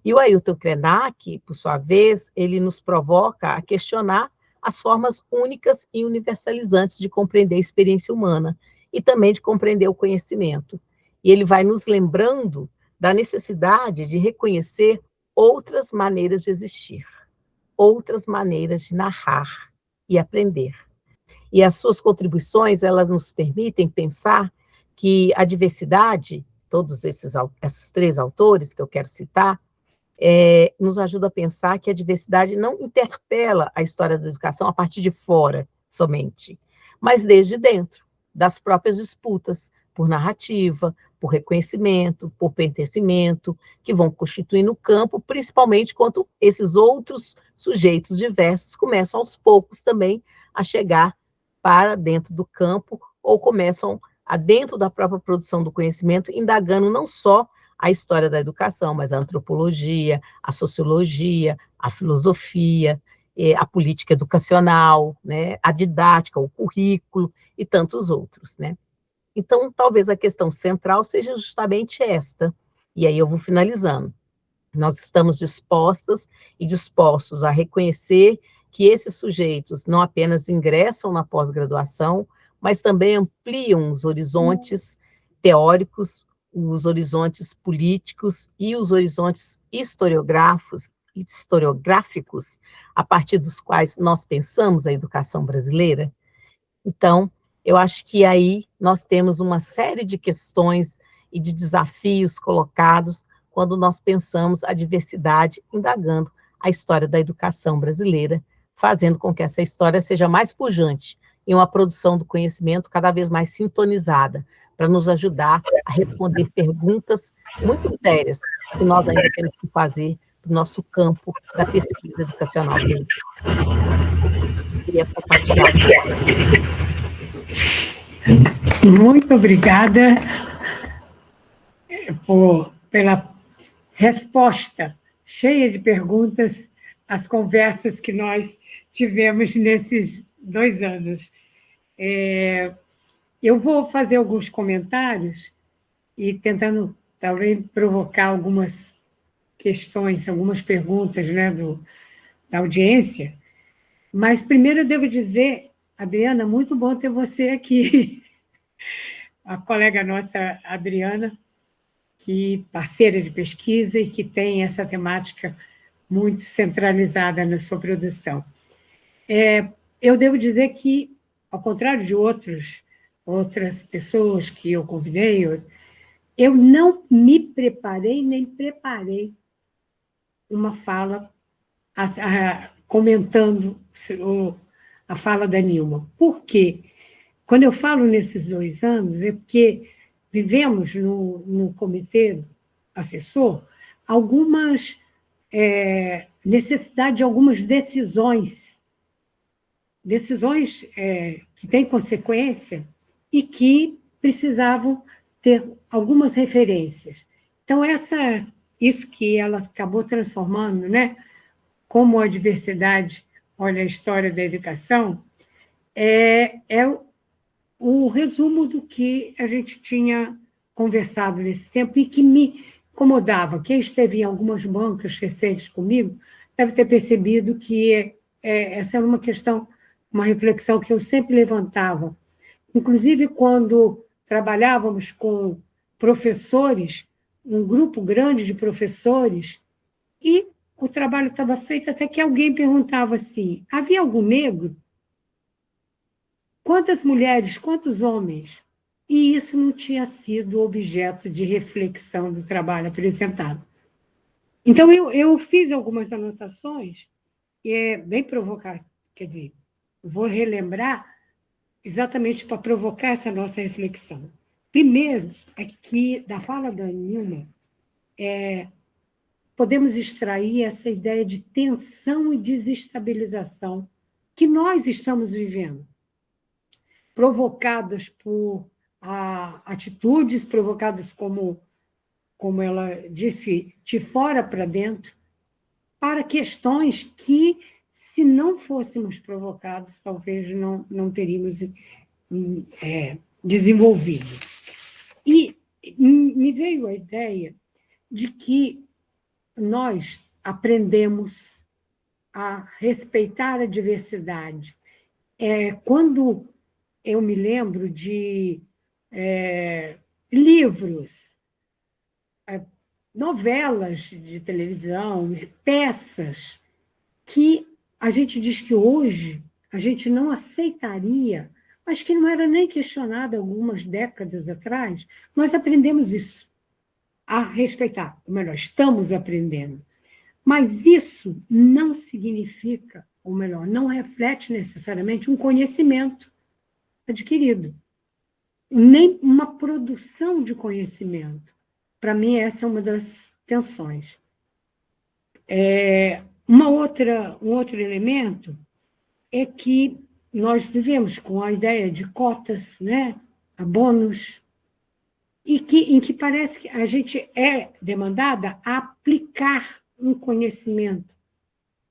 E o Ailton Krenak, por sua vez, ele nos provoca a questionar as formas únicas e universalizantes de compreender a experiência humana e também de compreender o conhecimento. E ele vai nos lembrando da necessidade de reconhecer outras maneiras de existir, outras maneiras de narrar e aprender. E as suas contribuições, elas nos permitem pensar que a diversidade, todos esses três autores que eu quero citar, nos ajuda a pensar que a diversidade não interpela a história da educação a partir de fora somente, mas desde dentro, das próprias disputas por narrativa, por reconhecimento, por pertencimento, que vão constituindo o campo, principalmente quando esses outros sujeitos diversos começam aos poucos também a chegar para dentro do campo, ou começam dentro da própria produção do conhecimento, indagando não só a história da educação, mas a antropologia, a sociologia, a filosofia, a política educacional, né, a didática, o currículo e tantos outros, né? Então, talvez a questão central seja justamente esta, e aí eu vou finalizando. Nós estamos dispostas e dispostos a reconhecer que esses sujeitos não apenas ingressam na pós-graduação, mas também ampliam os horizontes teóricos, os horizontes políticos e os horizontes historiográficos, a partir dos quais nós pensamos a educação brasileira. Então, eu acho que aí nós temos uma série de questões e de desafios colocados quando nós pensamos a diversidade, indagando a história da educação brasileira, fazendo com que essa história seja mais pujante em uma produção do conhecimento cada vez mais sintonizada, para nos ajudar a responder perguntas muito sérias que nós ainda temos que fazer no nosso campo da pesquisa educacional. Queria compartilhar. Muito obrigada pela resposta cheia de perguntas as conversas que nós tivemos nesses 2 anos. Eu vou fazer alguns comentários e tentando, talvez, provocar algumas questões, algumas perguntas, né, da audiência. Mas, primeiro, eu devo dizer, Adriana, muito bom ter você aqui. A colega nossa, Adriana, que parceira de pesquisa e que tem essa temática muito centralizada na sua produção. Eu devo dizer que, ao contrário de outras pessoas que eu convidei, eu não me preparei nem preparei uma fala comentando a fala da Nilma. Por quê? Quando eu falo nesses 2 anos, é porque vivemos no comitê assessor algumas necessidade de algumas decisões que têm consequência e que precisavam ter algumas referências. Então, isso que ela acabou transformando, né, como a diversidade, olha a história da educação, é o resumo do que a gente tinha conversado nesse tempo e que me incomodava. Quem esteve em algumas bancas recentes comigo deve ter percebido que essa era uma questão, uma reflexão que eu sempre levantava. Inclusive, quando trabalhávamos com professores, um grupo grande de professores, e o trabalho estava feito até que alguém perguntava assim: havia algum negro? Quantas mulheres, quantos homens? E isso não tinha sido objeto de reflexão do trabalho apresentado. Então, eu fiz algumas anotações, e é bem provocar, quer dizer, vou relembrar exatamente para provocar essa nossa reflexão. Primeiro, é que, da fala da Nilma, podemos extrair essa ideia de tensão e desestabilização que nós estamos vivendo, provocadas por atitudes, provocadas, como ela disse, de fora para dentro, para questões que, se não fôssemos provocados, talvez não teríamos desenvolvido. E me veio a ideia de que nós aprendemos a respeitar a diversidade. Quando eu me lembro de livros, novelas de televisão, peças, que a gente diz que hoje a gente não aceitaria, mas que não era nem questionada algumas décadas atrás, nós aprendemos isso, a respeitar, ou melhor, estamos aprendendo. Mas isso não significa, ou melhor, não reflete necessariamente um conhecimento adquirido, nem uma produção de conhecimento. Para mim, essa é uma das tensões. Um outro elemento é que nós vivemos com a ideia de cotas, né, bônus, em que parece que a gente é demandada a aplicar um conhecimento,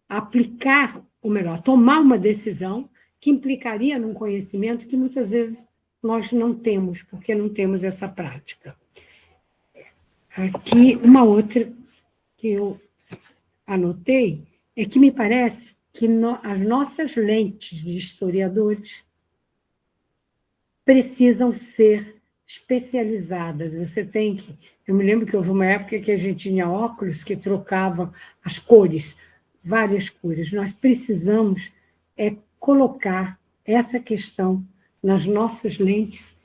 a aplicar, ou melhor, tomar uma decisão que implicaria num conhecimento que muitas vezes nós não temos, porque não temos essa prática. Aqui, uma outra que eu anotei é que me parece que as nossas lentes de historiadores precisam ser especializadas. Você tem que... Eu me lembro que houve uma época que a gente tinha óculos que trocavam as cores, várias cores. Nós precisamos colocar essa questão nas nossas lentes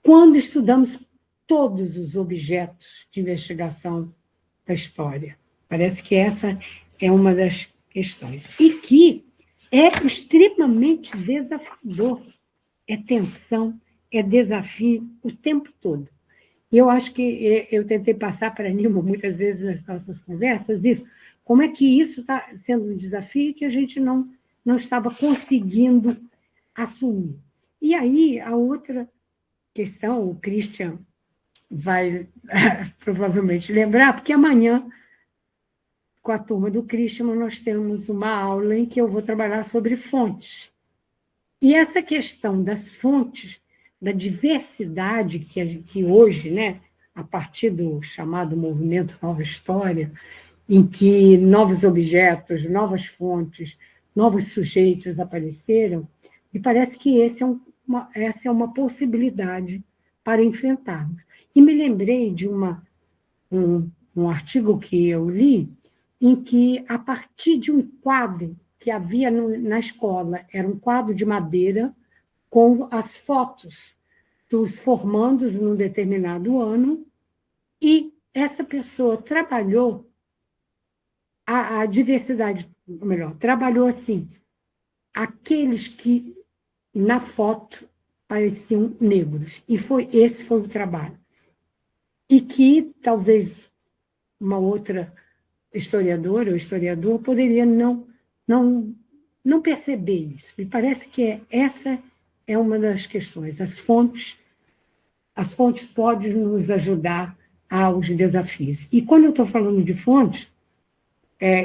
quando estudamos todos os objetos de investigação da história. Parece que essa é uma das questões. E que é extremamente desafiador. É tensão, é desafio o tempo todo. E eu acho que eu tentei passar para a Nilma muitas vezes nas nossas conversas isso, como é que isso está sendo um desafio que a gente não estava conseguindo assumir. E aí, a outra questão, o Christian vai provavelmente lembrar, porque amanhã com a turma do Christian, nós temos uma aula em que eu vou trabalhar sobre fontes. E essa questão das fontes, da diversidade que hoje, né, a partir do chamado movimento Nova História, em que novos objetos, novas fontes, novos sujeitos apareceram, me parece que essa é uma possibilidade para enfrentarmos. E me lembrei de um artigo que eu li, em que, a partir de um quadro que havia na escola, era um quadro de madeira com as fotos dos formandos num determinado ano, e essa pessoa trabalhou a diversidade, ou melhor, trabalhou assim, aqueles que na foto pareciam negros, e esse foi o trabalho. E que talvez uma outra historiadora ou historiador poderia não perceber isso. Me parece que essa é uma das questões. As fontes podem nos ajudar aos desafios. E quando eu estou falando de fontes,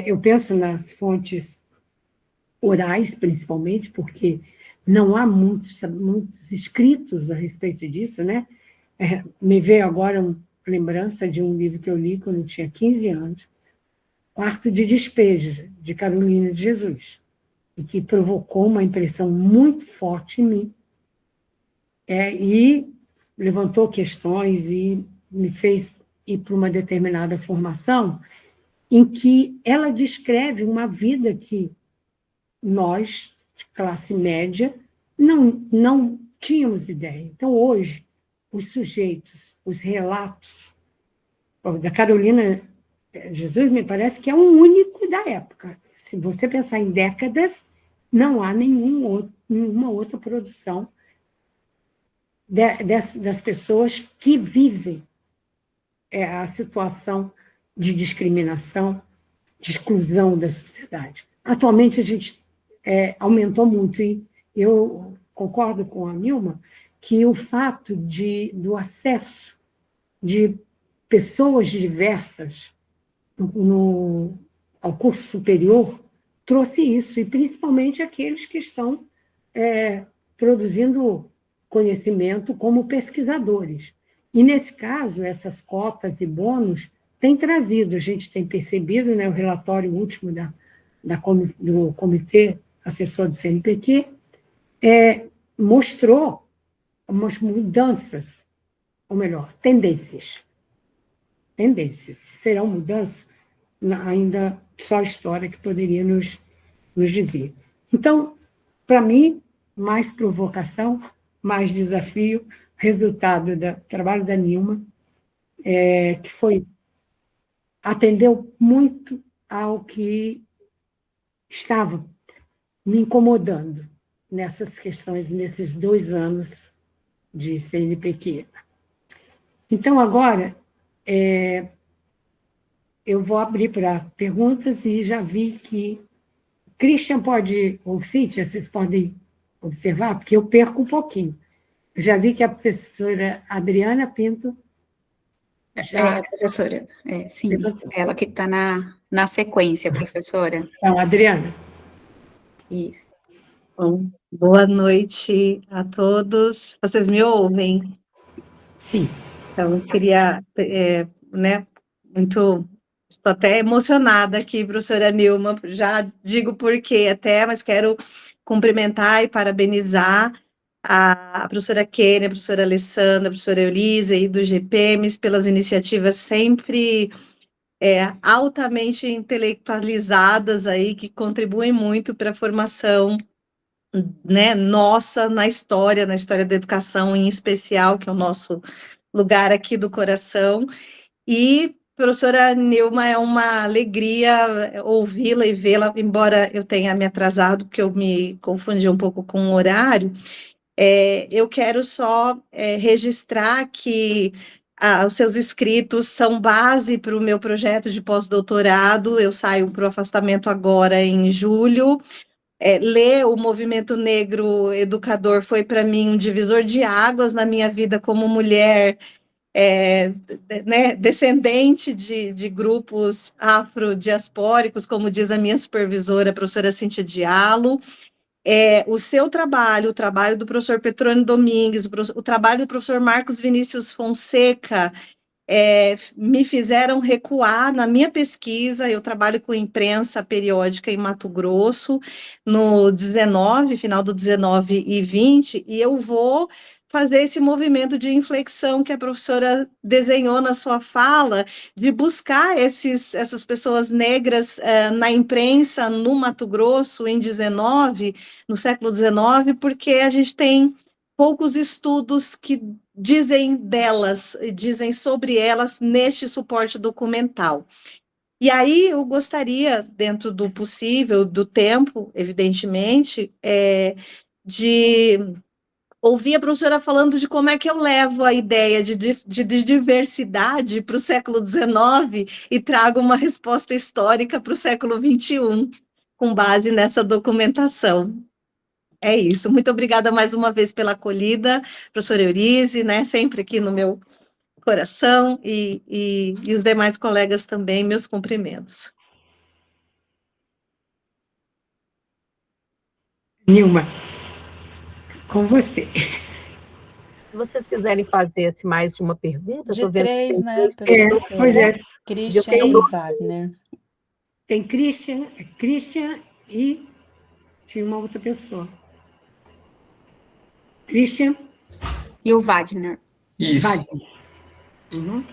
eu penso nas fontes orais, principalmente, porque não há muitos escritos a respeito disso, né? Me veio agora uma lembrança de um livro que eu li quando eu tinha 15 anos, Quarto de Despejo, de Carolina de Jesus, e que provocou uma impressão muito forte em mim, e levantou questões e me fez ir para uma determinada formação, em que ela descreve uma vida que nós, de classe média, não tínhamos ideia. Então, hoje, os sujeitos, os relatos da Carolina Jesus, me parece que é um único da época. Se você pensar em décadas, não há nenhuma outra produção das pessoas que vivem a situação de discriminação, de exclusão da sociedade. Atualmente, a gente aumentou muito, e eu concordo com a Nilma que o fato do acesso de pessoas diversas ao curso superior trouxe isso, e principalmente aqueles que estão produzindo conhecimento como pesquisadores. E, nesse caso, essas cotas e bônus têm trazido, a gente tem percebido, né, o relatório último do Comitê Assessor do CNPq mostrou umas mudanças, ou melhor, tendências. Serão mudanças, ainda só a história que poderia nos dizer. Então, para mim, mais provocação, mais desafio, resultado do trabalho da Nilma, que atendeu muito ao que estava me incomodando nessas questões, nesses 2 anos de CNPq. Então, agora, eu vou abrir para perguntas, e já vi que Christian ou Cíntia, vocês podem observar, porque eu perco um pouquinho. Eu já vi que a professora Adriana Pinto professora, sim, ela que está na sequência, professora. Então, Adriana. Isso. Bom, boa noite a todos. Vocês me ouvem? Sim. Então, eu queria, estou até emocionada aqui, professora Nilma, já digo por quê até, mas quero cumprimentar e parabenizar a professora Kênia, a professora Alessandra, a professora Eulise aí do GPMs pelas iniciativas sempre altamente intelectualizadas aí, que contribuem muito para a formação, né, nossa na história da educação em especial, que é o nosso lugar aqui do coração. E, professora Nilma, é uma alegria ouvi-la e vê-la, embora eu tenha me atrasado, porque eu me confundi um pouco com o horário. Eu quero só registrar que os seus escritos são base para o meu projeto de pós-doutorado. Eu saio para o afastamento agora em julho. Ler o Movimento Negro Educador foi para mim um divisor de águas na minha vida como mulher né, descendente de grupos afrodiaspóricos, como diz a minha supervisora, a professora Cíntia Diallo. O seu trabalho, o trabalho do professor Petrônio Domingues, o trabalho do professor Marcos Vinícius Fonseca, me fizeram recuar na minha pesquisa. Eu trabalho com imprensa periódica em Mato Grosso, no 19, final do 19 e 20, e eu vou fazer esse movimento de inflexão que a professora desenhou na sua fala, de buscar essas pessoas negras na imprensa no Mato Grosso, no século XIX, porque a gente tem poucos estudos que dizem sobre elas neste suporte documental. E aí eu gostaria, dentro do possível, do tempo, evidentemente, de ouvir a professora falando de como é que eu levo a ideia de diversidade para o século XIX e trago uma resposta histórica para o século XXI, com base nessa documentação. É isso. Muito obrigada mais uma vez pela acolhida, professora Eurize, né, sempre aqui no meu coração, e os demais colegas também, meus cumprimentos. Nilma, com você. Se vocês quiserem fazer assim, mais de uma pergunta, De estou vendo que três, tem né, três professora? Pois é. Christian tenho e Wagner. Tem Christian e tinha uma outra pessoa. Christian? E o Wagner. Isso. Wagner. Uhum.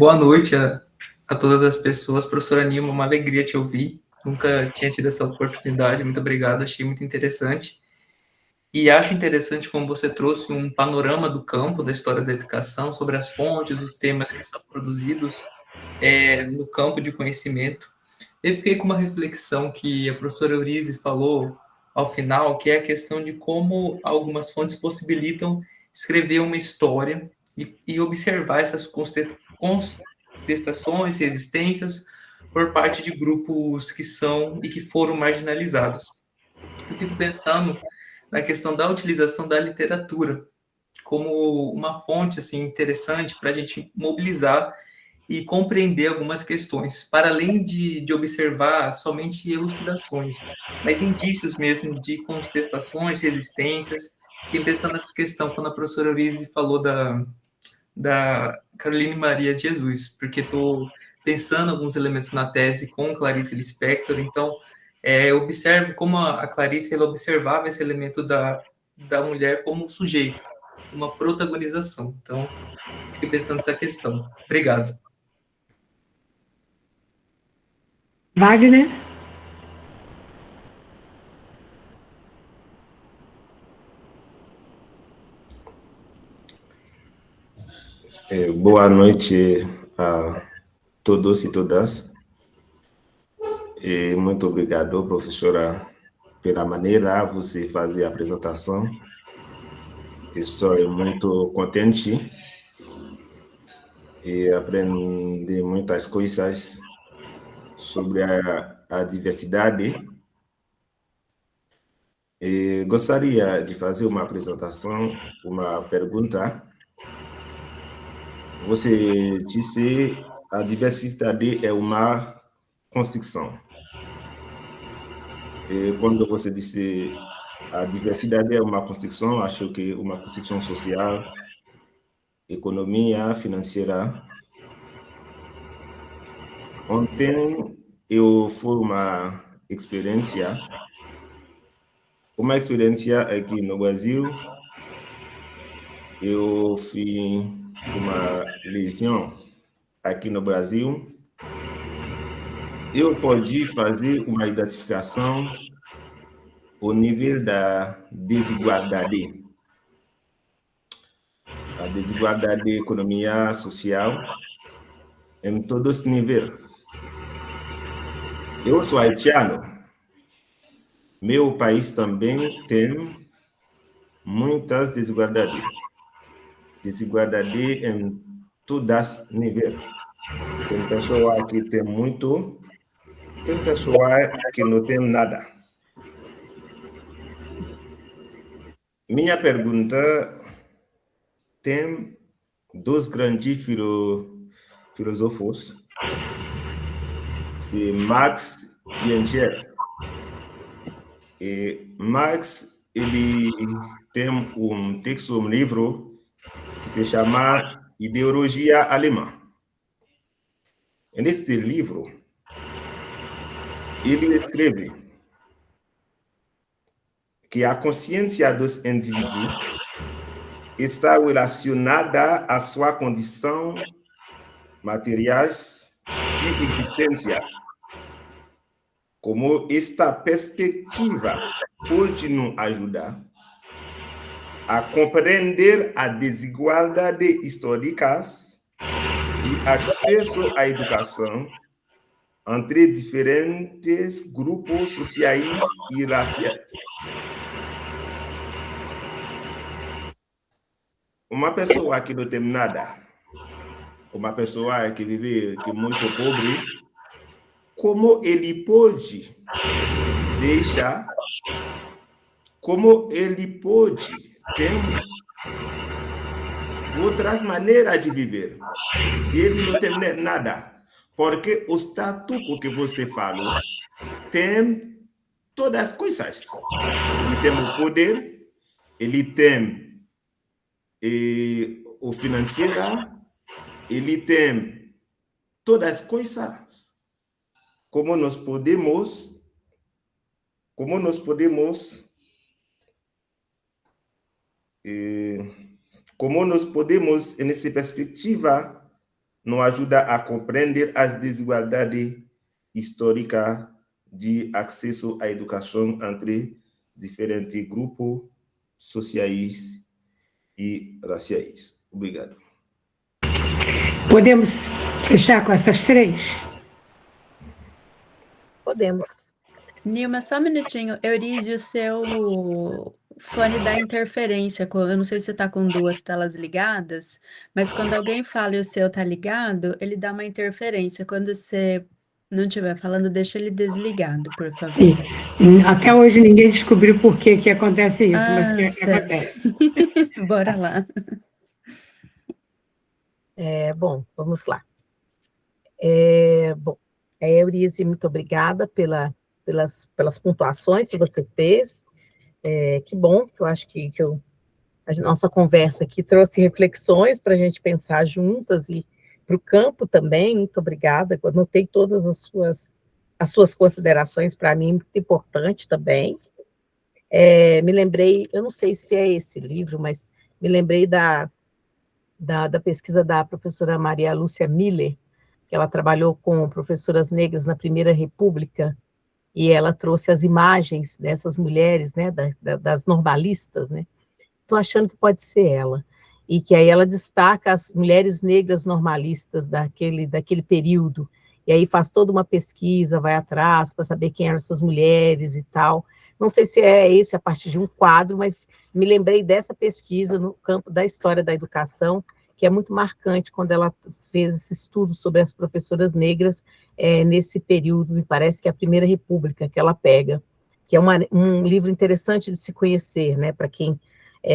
Boa noite a todas as pessoas. Professora Nilma, uma alegria te ouvir. Nunca tinha tido essa oportunidade. Muito obrigado, achei muito interessante. E acho interessante como você trouxe um panorama do campo da história da educação, sobre as fontes, os temas que são produzidos no campo de conhecimento. Eu fiquei com uma reflexão que a professora Eurize falou ao final, que é a questão de como algumas fontes possibilitam escrever uma história e observar essas contestações, resistências por parte de grupos que são e que foram marginalizados. Eu fico pensando na questão da utilização da literatura como uma fonte assim interessante para a gente mobilizar e compreender algumas questões, para além de observar somente elucidações, mas indícios mesmo de contestações, resistências. Fiquei pensando nessa questão quando a professora Eurize falou da Caroline Maria de Jesus, porque estou pensando alguns elementos na tese com Clarice Lispector, então eu observo como a Clarice ela observava esse elemento da mulher como sujeito, uma protagonização. Então, fiquei pensando nessa questão. Obrigado. Wagner? Boa noite a todos e todas. E muito obrigado, professora, pela maneira você fazer a apresentação. Estou muito contente e aprendi muitas coisas sobre a diversidade. E gostaria de fazer uma apresentação, uma pergunta. Você disse a diversidade é uma construção. E quando você disse a diversidade é uma construção, acho que uma construção social, economia, financeira. Ontem eu fui uma experiência aqui no Brasil. Eu fiz uma legião aqui no Brasil. Eu pude fazer uma identificação ao nível da desigualdade. A desigualdade economia social em todos os níveis. Eu sou haitiano. Meu país também tem muitas desigualdades. Desigualdade em todos os níveis. Tem pessoa que tem muito, tem pessoa que não tem nada. Minha pergunta tem dois grandes filósofos, c'est Marx e Engels. E Marx, ele tem texto, livro, que se chama Ideologia Alemã. E nesse livro, ele escreve que a consciência dos indivíduos está relacionada à sua condição materiais de existência. Como esta perspectiva pode nos ajudar a compreender a desigualdade históricas de acesso à educação entre diferentes grupos sociais e raciais. Uma pessoa que não tem nada, uma pessoa que vive muito pobre, como ele pode deixar, como ele pode ter outras maneiras de viver, se ele não tem nada? Porque o status que você falou tem todas as coisas. Ele tem o poder, ele tem o financeiro, ele tem todas as coisas. Como nós podemos nessa perspectiva, nos ajuda a compreender as desigualdades históricas de acesso à educação entre diferentes grupos sociais e raciais. Obrigado. Podemos fechar com essas três? Podemos. Nilma, só um minutinho. Eurísio, o seu fone dá interferência. Eu não sei se você está com duas telas ligadas, mas quando alguém fala e o seu está ligado, ele dá uma interferência. Quando você não estiver falando, deixa ele desligado, por favor. Sim. Até hoje ninguém descobriu por que acontece isso, mas que certo. acontece. Bora lá. Bom, vamos lá. Bom, Eurísio, muito obrigada pelas pontuações que você fez. Que bom, que eu acho que a nossa conversa aqui trouxe reflexões para a gente pensar juntas e para o campo também. Muito obrigada, eu anotei todas as suas considerações, para mim, muito importante também. Me lembrei, eu não sei se é esse livro, mas me lembrei da pesquisa da professora Maria Lúcia Miller, que ela trabalhou com professoras negras na Primeira República, e ela trouxe as imagens dessas mulheres, né, das normalistas, né? Estou achando que pode ser ela, e que aí ela destaca as mulheres negras normalistas daquele período, e aí faz toda uma pesquisa, vai atrás para saber quem eram essas mulheres e tal. Não sei se é esse a partir de um quadro, mas me lembrei dessa pesquisa no campo da história da educação, que é muito marcante quando ela fez esse estudo sobre as professoras negras nesse período, me parece que é a Primeira República que ela pega, que é um livro interessante de se conhecer, né, para quem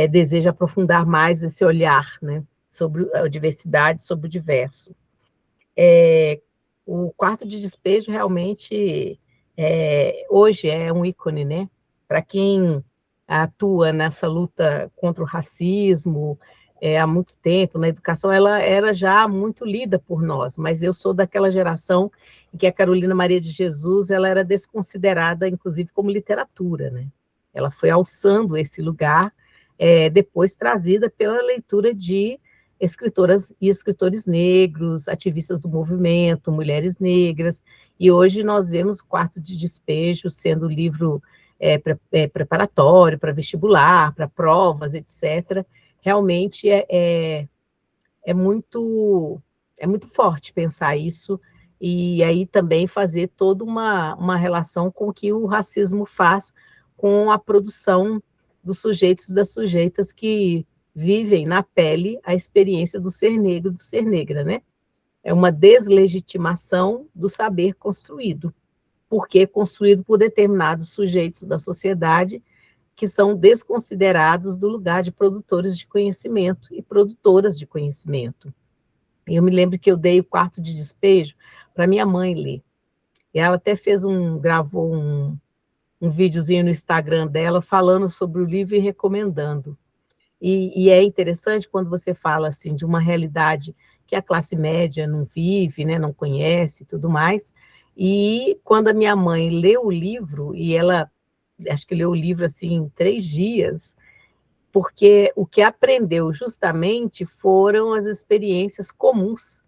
deseja aprofundar mais esse olhar, né, sobre a diversidade, sobre o diverso. O quarto de despejo realmente hoje é um ícone, né, para quem atua nessa luta contra o racismo, há muito tempo, na educação, ela era já muito lida por nós, mas eu sou daquela geração em que a Carolina Maria de Jesus, ela era desconsiderada, inclusive, como literatura, né? Ela foi alçando esse lugar, depois trazida pela leitura de escritoras e escritores negros, ativistas do movimento, mulheres negras, e hoje nós vemos Quarto de Despejo sendo livro preparatório para vestibular, para provas, etc., realmente é muito forte pensar isso, e aí também fazer toda uma relação com o que o racismo faz com a produção dos sujeitos e das sujeitas que vivem na pele a experiência do ser negro, do ser negra, né? É uma deslegitimação do saber construído, porque é construído por determinados sujeitos da sociedade que são desconsiderados do lugar de produtores de conhecimento e produtoras de conhecimento. Eu me lembro que eu dei o quarto de despejo para minha mãe ler. E ela até gravou um videozinho no Instagram dela falando sobre o livro e recomendando. E é interessante quando você fala assim de uma realidade que a classe média não vive, né, não conhece e tudo mais. E quando a minha mãe leu o livro, e ela, acho que leu o livro assim em 3 dias, porque o que aprendeu justamente foram as experiências comuns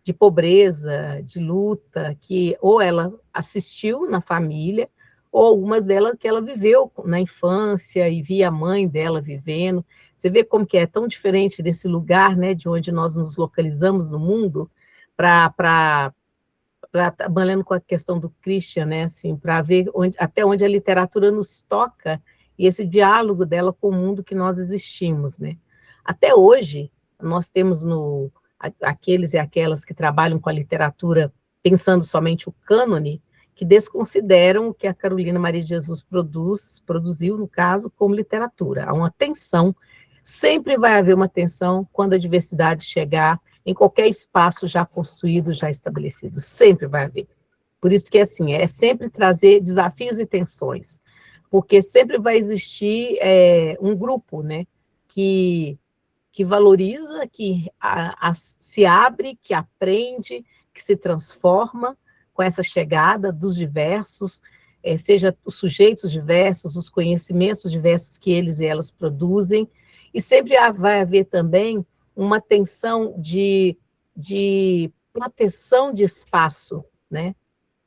de pobreza, de luta, que ou ela assistiu na família, ou algumas delas que ela viveu na infância e via a mãe dela vivendo. Você vê como que é tão diferente desse lugar, né, de onde nós nos localizamos no mundo, para trabalhando com a questão do Christian, né, assim, para ver até onde a literatura nos toca e esse diálogo dela com o mundo que nós existimos, né. Até hoje, nós temos aqueles e aquelas que trabalham com a literatura pensando somente o cânone, que desconsideram o que a Carolina Maria de Jesus produziu, no caso, como literatura. Há uma tensão, sempre vai haver uma tensão quando a diversidade chegar em qualquer espaço já construído, já estabelecido, sempre vai haver. Por isso que, assim, é sempre trazer desafios e tensões, porque sempre vai existir um grupo, né, que valoriza, que se abre, que aprende, que se transforma com essa chegada dos diversos, seja os sujeitos diversos, os conhecimentos diversos que eles e elas produzem, e sempre vai haver também uma tensão de proteção de espaço, né?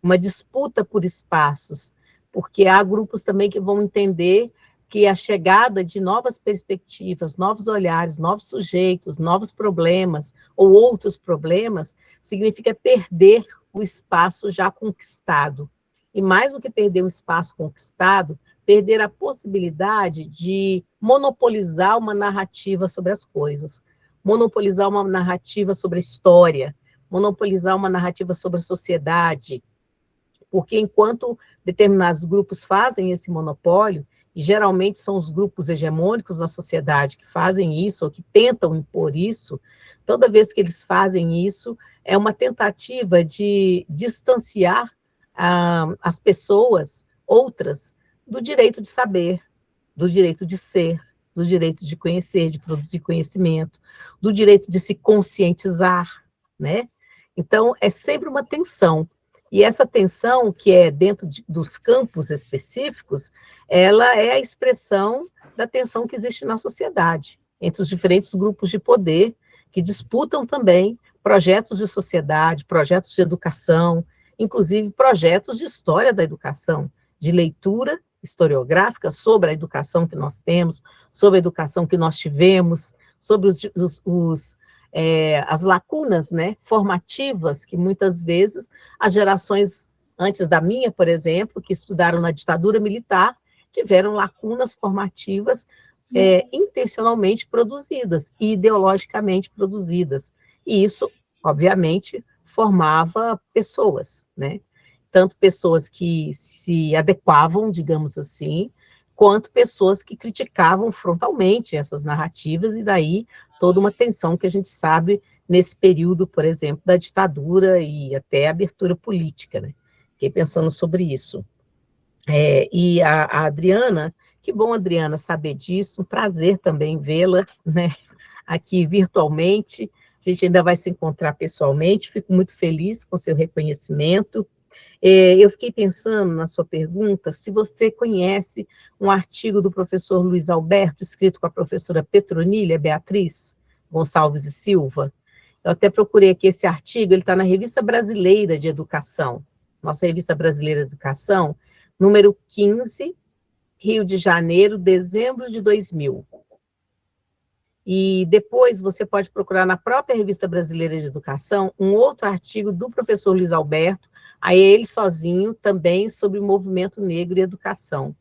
Uma disputa por espaços, porque há grupos também que vão entender que a chegada de novas perspectivas, novos olhares, novos sujeitos, novos problemas ou outros problemas, significa perder o espaço já conquistado. E mais do que perder o espaço conquistado, perder a possibilidade de monopolizar uma narrativa sobre as coisas, monopolizar uma narrativa sobre a história, monopolizar uma narrativa sobre a sociedade, porque enquanto determinados grupos fazem esse monopólio, e geralmente são os grupos hegemônicos da sociedade que fazem isso, ou que tentam impor isso, toda vez que eles fazem isso, é uma tentativa de distanciar as pessoas, outras, do direito de saber, do direito de ser, do direito de conhecer, de produzir conhecimento, do direito de se conscientizar, né? Então, é sempre uma tensão. E essa tensão, que é dentro dos campos específicos, ela é a expressão da tensão que existe na sociedade, entre os diferentes grupos de poder, que disputam também projetos de sociedade, projetos de educação, inclusive projetos de história da educação, de leitura historiográfica sobre a educação que nós temos, sobre a educação que nós tivemos, sobre as lacunas, né, formativas que muitas vezes as gerações antes da minha, por exemplo, que estudaram na ditadura militar, tiveram lacunas formativas intencionalmente produzidas e ideologicamente produzidas. E isso, obviamente, formava pessoas, né? Tanto pessoas que se adequavam, digamos assim, quanto pessoas que criticavam frontalmente essas narrativas, e daí toda uma tensão que a gente sabe nesse período, por exemplo, da ditadura e até a abertura política, né? Fiquei pensando sobre isso. E a Adriana, que bom, Adriana, saber disso, um prazer também vê-la, né, aqui virtualmente, a gente ainda vai se encontrar pessoalmente, fico muito feliz com seu reconhecimento. Eu fiquei pensando na sua pergunta, se você conhece um artigo do professor Luiz Alberto, escrito com a professora Petronília Beatriz Gonçalves e Silva. Eu até procurei aqui esse artigo, ele está na Revista Brasileira de Educação, nossa Revista Brasileira de Educação, número 15, Rio de Janeiro, dezembro de 2000. E depois você pode procurar na própria Revista Brasileira de Educação um outro artigo do professor Luiz Alberto, a ele sozinho, também sobre o movimento negro e educação.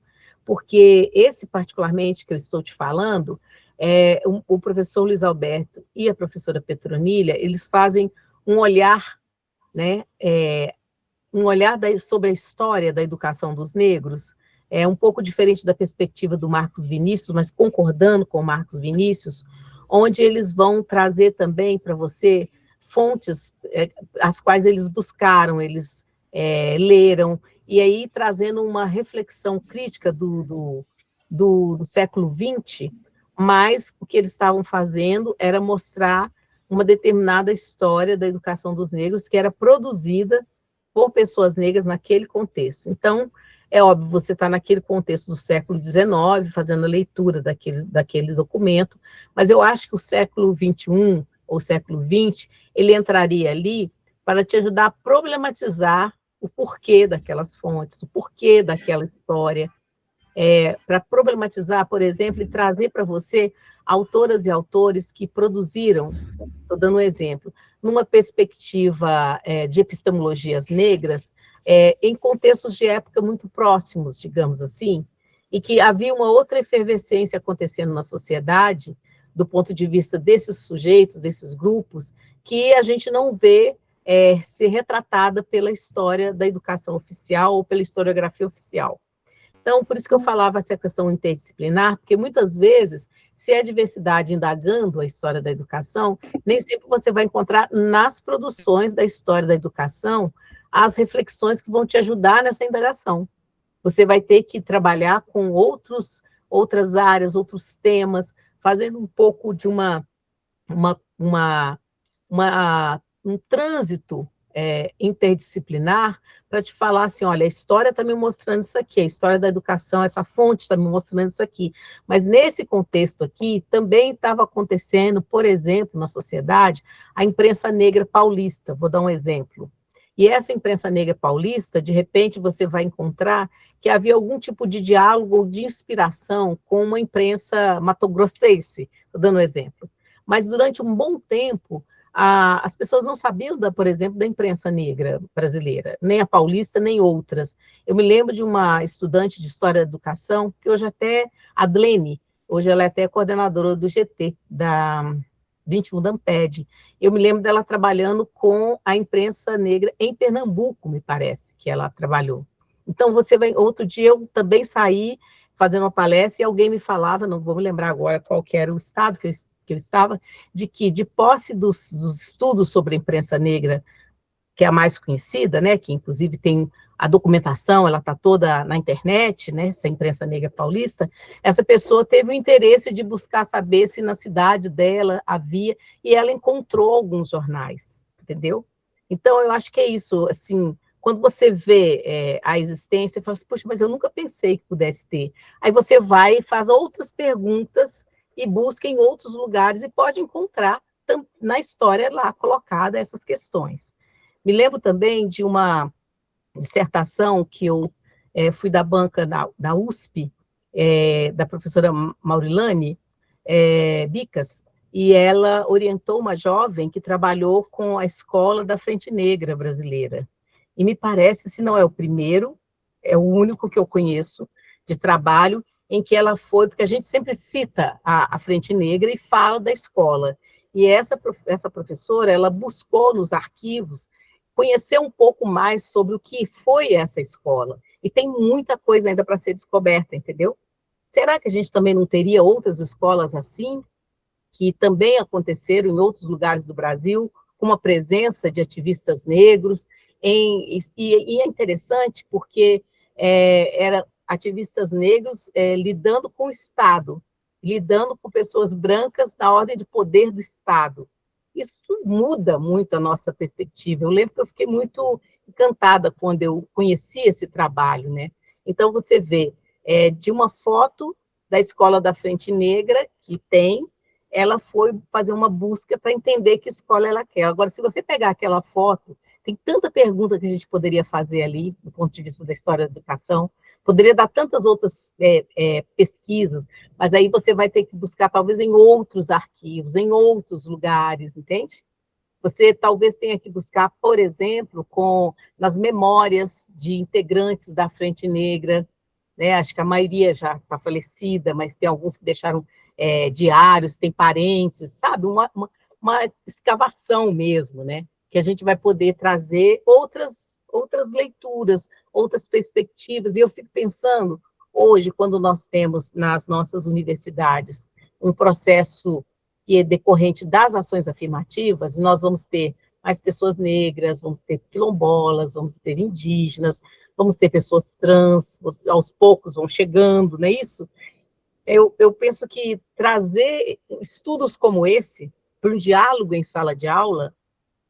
Porque esse, particularmente, que eu estou te falando, o professor Luiz Alberto e a professora Petronília, eles fazem um olhar, né, sobre a história da educação dos negros, é um pouco diferente da perspectiva do Marcos Vinícius, mas concordando com o Marcos Vinícius, onde eles vão trazer também para você fontes as quais eles buscaram, eles leram, e aí trazendo uma reflexão crítica do século XX, mas o que eles estavam fazendo era mostrar uma determinada história da educação dos negros que era produzida por pessoas negras naquele contexto. Então, é óbvio, você está naquele contexto do século XIX, fazendo a leitura daquele documento, mas eu acho que o século XXI, ou século XX, ele entraria ali para te ajudar a problematizar o porquê daquelas fontes, o porquê daquela história, para problematizar, por exemplo, e trazer para você autoras e autores que produziram, estou dando um exemplo, numa perspectiva de epistemologias negras, em contextos de época muito próximos, digamos assim, e que havia uma outra efervescência acontecendo na sociedade, do ponto de vista desses sujeitos, desses grupos, que a gente não vê ser retratada pela história da educação oficial ou pela historiografia oficial. Então, por isso que eu falava essa questão interdisciplinar, porque muitas vezes, se é a diversidade indagando a história da educação, nem sempre você vai encontrar nas produções da história da educação as reflexões que vão te ajudar nessa indagação. Você vai ter que trabalhar com outras áreas, outros temas, fazendo um pouco de um trânsito interdisciplinar para te falar assim, olha, a história está me mostrando isso aqui, a história da educação, essa fonte está me mostrando isso aqui, mas nesse contexto aqui também estava acontecendo, por exemplo, na sociedade, a imprensa negra paulista, vou dar um exemplo, e essa imprensa negra paulista, de repente você vai encontrar que havia algum tipo de diálogo ou de inspiração com uma imprensa matogrossense, estou dando um exemplo, mas durante um bom tempo, as pessoas não sabiam, por exemplo, da imprensa negra brasileira, nem a paulista, nem outras. Eu me lembro de uma estudante de História da Educação, que hoje até, a Dlene, hoje ela é até coordenadora do GT, da 21 da Amped. Eu me lembro dela trabalhando com a imprensa negra em Pernambuco, me parece, que ela trabalhou. Então, outro dia eu também saí fazendo uma palestra e alguém me falava, não vou me lembrar agora qual que era o estado que eu estava, de que, de posse dos estudos sobre a imprensa negra, que é a mais conhecida, né, que inclusive tem a documentação, ela está toda na internet, né, essa imprensa negra paulista, essa pessoa teve o interesse de buscar saber se na cidade dela havia, e ela encontrou alguns jornais, entendeu? Então, eu acho que é isso, assim, quando você vê a existência, você fala assim, poxa, mas eu nunca pensei que pudesse ter. Aí você vai e faz outras perguntas, e busca em outros lugares, e pode encontrar na história lá colocada essas questões. Me lembro também de uma dissertação que eu fui da banca da USP, da professora Maurilane Bicas, e ela orientou uma jovem que trabalhou com a escola da Frente Negra brasileira. E me parece, se não é o primeiro, é o único que eu conheço de trabalho em que ela foi, porque a gente sempre cita a Frente Negra e fala da escola. E essa professora, ela buscou nos arquivos conhecer um pouco mais sobre o que foi essa escola. E tem muita coisa ainda para ser descoberta, entendeu? Será que a gente também não teria outras escolas assim, que também aconteceram em outros lugares do Brasil, com uma presença de ativistas negros? E é interessante porque era ativistas negros lidando com o Estado, lidando com pessoas brancas na ordem de poder do Estado. Isso muda muito a nossa perspectiva. Eu lembro que eu fiquei muito encantada quando eu conheci esse trabalho, né? Então, você vê, de uma foto da Escola da Frente Negra, que tem, ela foi fazer uma busca para entender que escola ela quer. Agora, se você pegar aquela foto, tem tanta pergunta que a gente poderia fazer ali, do ponto de vista da história da educação, poderia dar tantas outras pesquisas, mas aí você vai ter que buscar, talvez, em outros arquivos, em outros lugares, entende? Você talvez tenha que buscar, por exemplo, nas memórias de integrantes da Frente Negra, né? Acho que a maioria já está falecida, mas tem alguns que deixaram diários, tem parentes, sabe? Uma escavação mesmo, né? Que a gente vai poder trazer outras leituras, outras perspectivas, e eu fico pensando Hoje, quando nós temos nas nossas universidades um processo que é decorrente das ações afirmativas, nós vamos ter mais pessoas negras, vamos ter quilombolas, vamos ter indígenas, vamos ter pessoas trans, aos poucos vão chegando, não é isso? Eu penso que trazer estudos como esse para um diálogo em sala de aula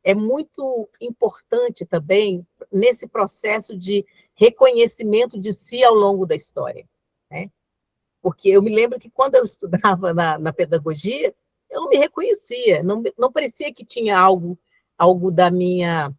é muito importante também nesse processo de reconhecimento de si ao longo da história, né? Porque eu me lembro que quando eu estudava na pedagogia, eu não me reconhecia, não parecia que tinha algo da minha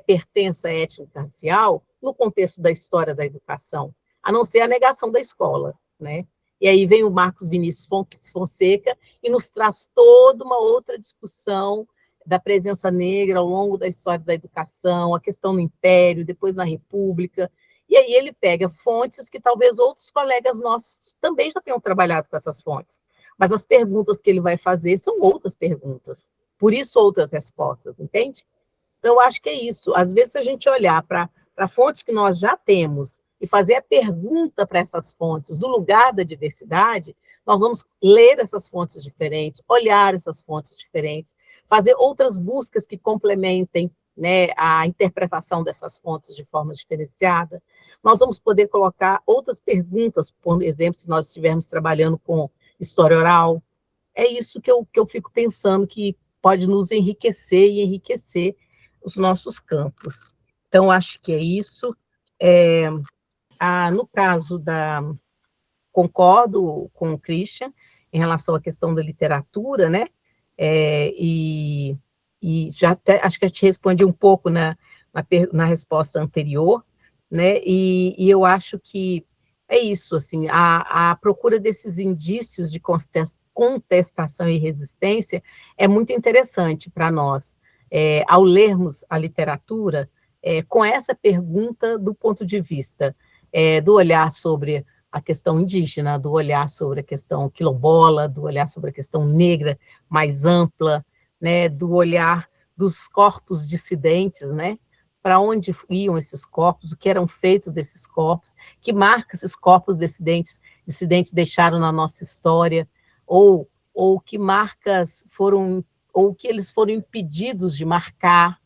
pertença étnico-racial no contexto da história da educação, a não ser a negação da escola, né? E aí vem o Marcos Vinícius Fonseca e nos traz toda uma outra discussão da presença negra ao longo da história da educação, a questão no Império, depois na República, e aí ele pega fontes que talvez outros colegas nossos também já tenham trabalhado com essas fontes, mas as perguntas que ele vai fazer são outras perguntas, por isso outras respostas, entende? Então, eu acho que é isso. Às vezes, se a gente olhar para fontes que nós já temos e fazer a pergunta para essas fontes do lugar da diversidade, nós vamos ler essas fontes diferentes, olhar essas fontes diferentes, fazer outras buscas que complementem, né, a interpretação dessas fontes de forma diferenciada. Nós vamos poder colocar outras perguntas, por exemplo, se nós estivermos trabalhando com história oral. É isso que eu fico pensando que pode nos enriquecer e enriquecer os nossos campos. Então, acho que é isso. No caso concordo com o Christian em relação à questão da literatura, né? E já até, acho que eu te respondi um pouco na resposta anterior, né? E eu acho que é isso, assim, a procura desses indícios de contestação e resistência é muito interessante para nós. Ao lermos a literatura, com essa pergunta do ponto de vista do olhar sobre a questão indígena, do olhar sobre a questão quilombola, do olhar sobre a questão negra mais ampla, né, do olhar dos corpos dissidentes, né, para onde iam esses corpos, o que eram feitos desses corpos, que marcas esses corpos dissidentes deixaram na nossa história, ou que marcas foram, ou que eles foram impedidos de marcar.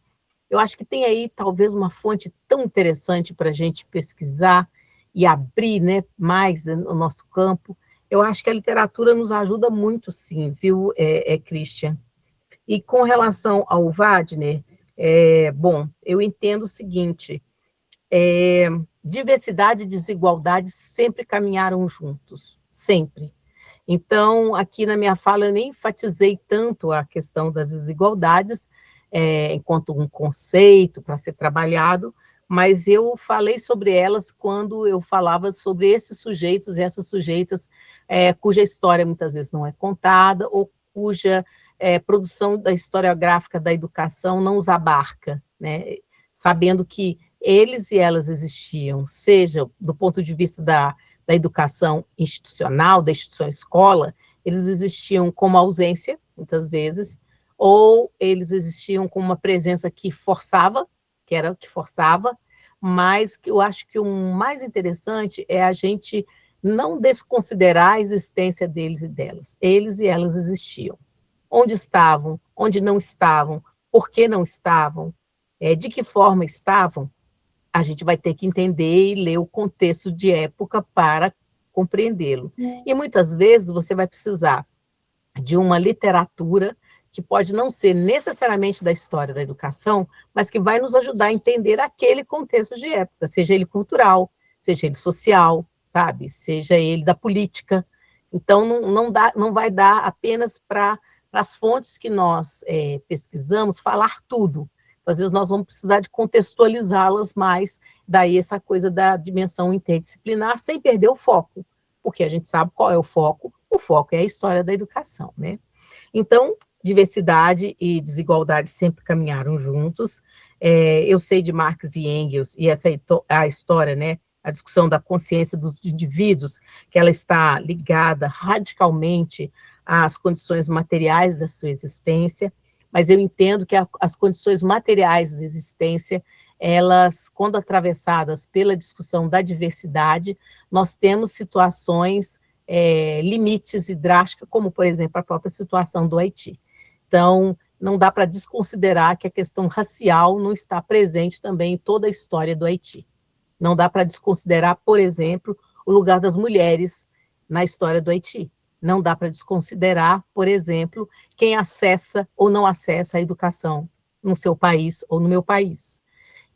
Eu acho que tem aí talvez uma fonte tão interessante para a gente pesquisar e abrir, né, mais o nosso campo. Eu acho que a literatura nos ajuda muito, sim, viu, Christian? E com relação ao Wagner, bom, eu entendo o seguinte, diversidade e desigualdade sempre caminharam juntos, sempre. Então, aqui na minha fala, eu nem enfatizei tanto a questão das desigualdades, enquanto um conceito para ser trabalhado, mas eu falei sobre elas quando eu falava sobre esses sujeitos e essas sujeitas cuja história muitas vezes não é contada, ou cuja produção da historiográfica da educação não os abarca, né? Sabendo que eles e elas existiam, seja do ponto de vista da educação institucional, da instituição escola, eles existiam como ausência, muitas vezes, ou eles existiam com uma presença que forçava, mas que eu acho que o mais interessante é a gente não desconsiderar a existência deles e delas. Eles e elas existiam. Onde estavam, onde não estavam, por que não estavam, de que forma estavam, a gente vai ter que entender e ler o contexto de época para compreendê-lo. E muitas vezes você vai precisar de uma literatura que pode não ser necessariamente da história da educação, mas que vai nos ajudar a entender aquele contexto de época, seja ele cultural, seja ele social, sabe? Seja ele da política. Então, não vai dar apenas para as fontes que nós pesquisamos falar tudo. Às vezes nós vamos precisar de contextualizá-las mais, daí essa coisa da dimensão interdisciplinar, sem perder o foco, porque a gente sabe qual é o foco é a história da educação, né? Então, diversidade e desigualdade sempre caminharam juntos. Eu sei de Marx e Engels, e essa é a história, né? A discussão da consciência dos indivíduos, que ela está ligada radicalmente às condições materiais da sua existência, mas eu entendo que as condições materiais de existência, elas, quando atravessadas pela discussão da diversidade, nós temos situações limites e drásticas, como, por exemplo, a própria situação do Haiti. Então, não dá para desconsiderar que a questão racial não está presente também em toda a história do Haiti. Não dá para desconsiderar, por exemplo, o lugar das mulheres na história do Haiti. Não dá para desconsiderar, por exemplo, quem acessa ou não acessa a educação no seu país ou no meu país.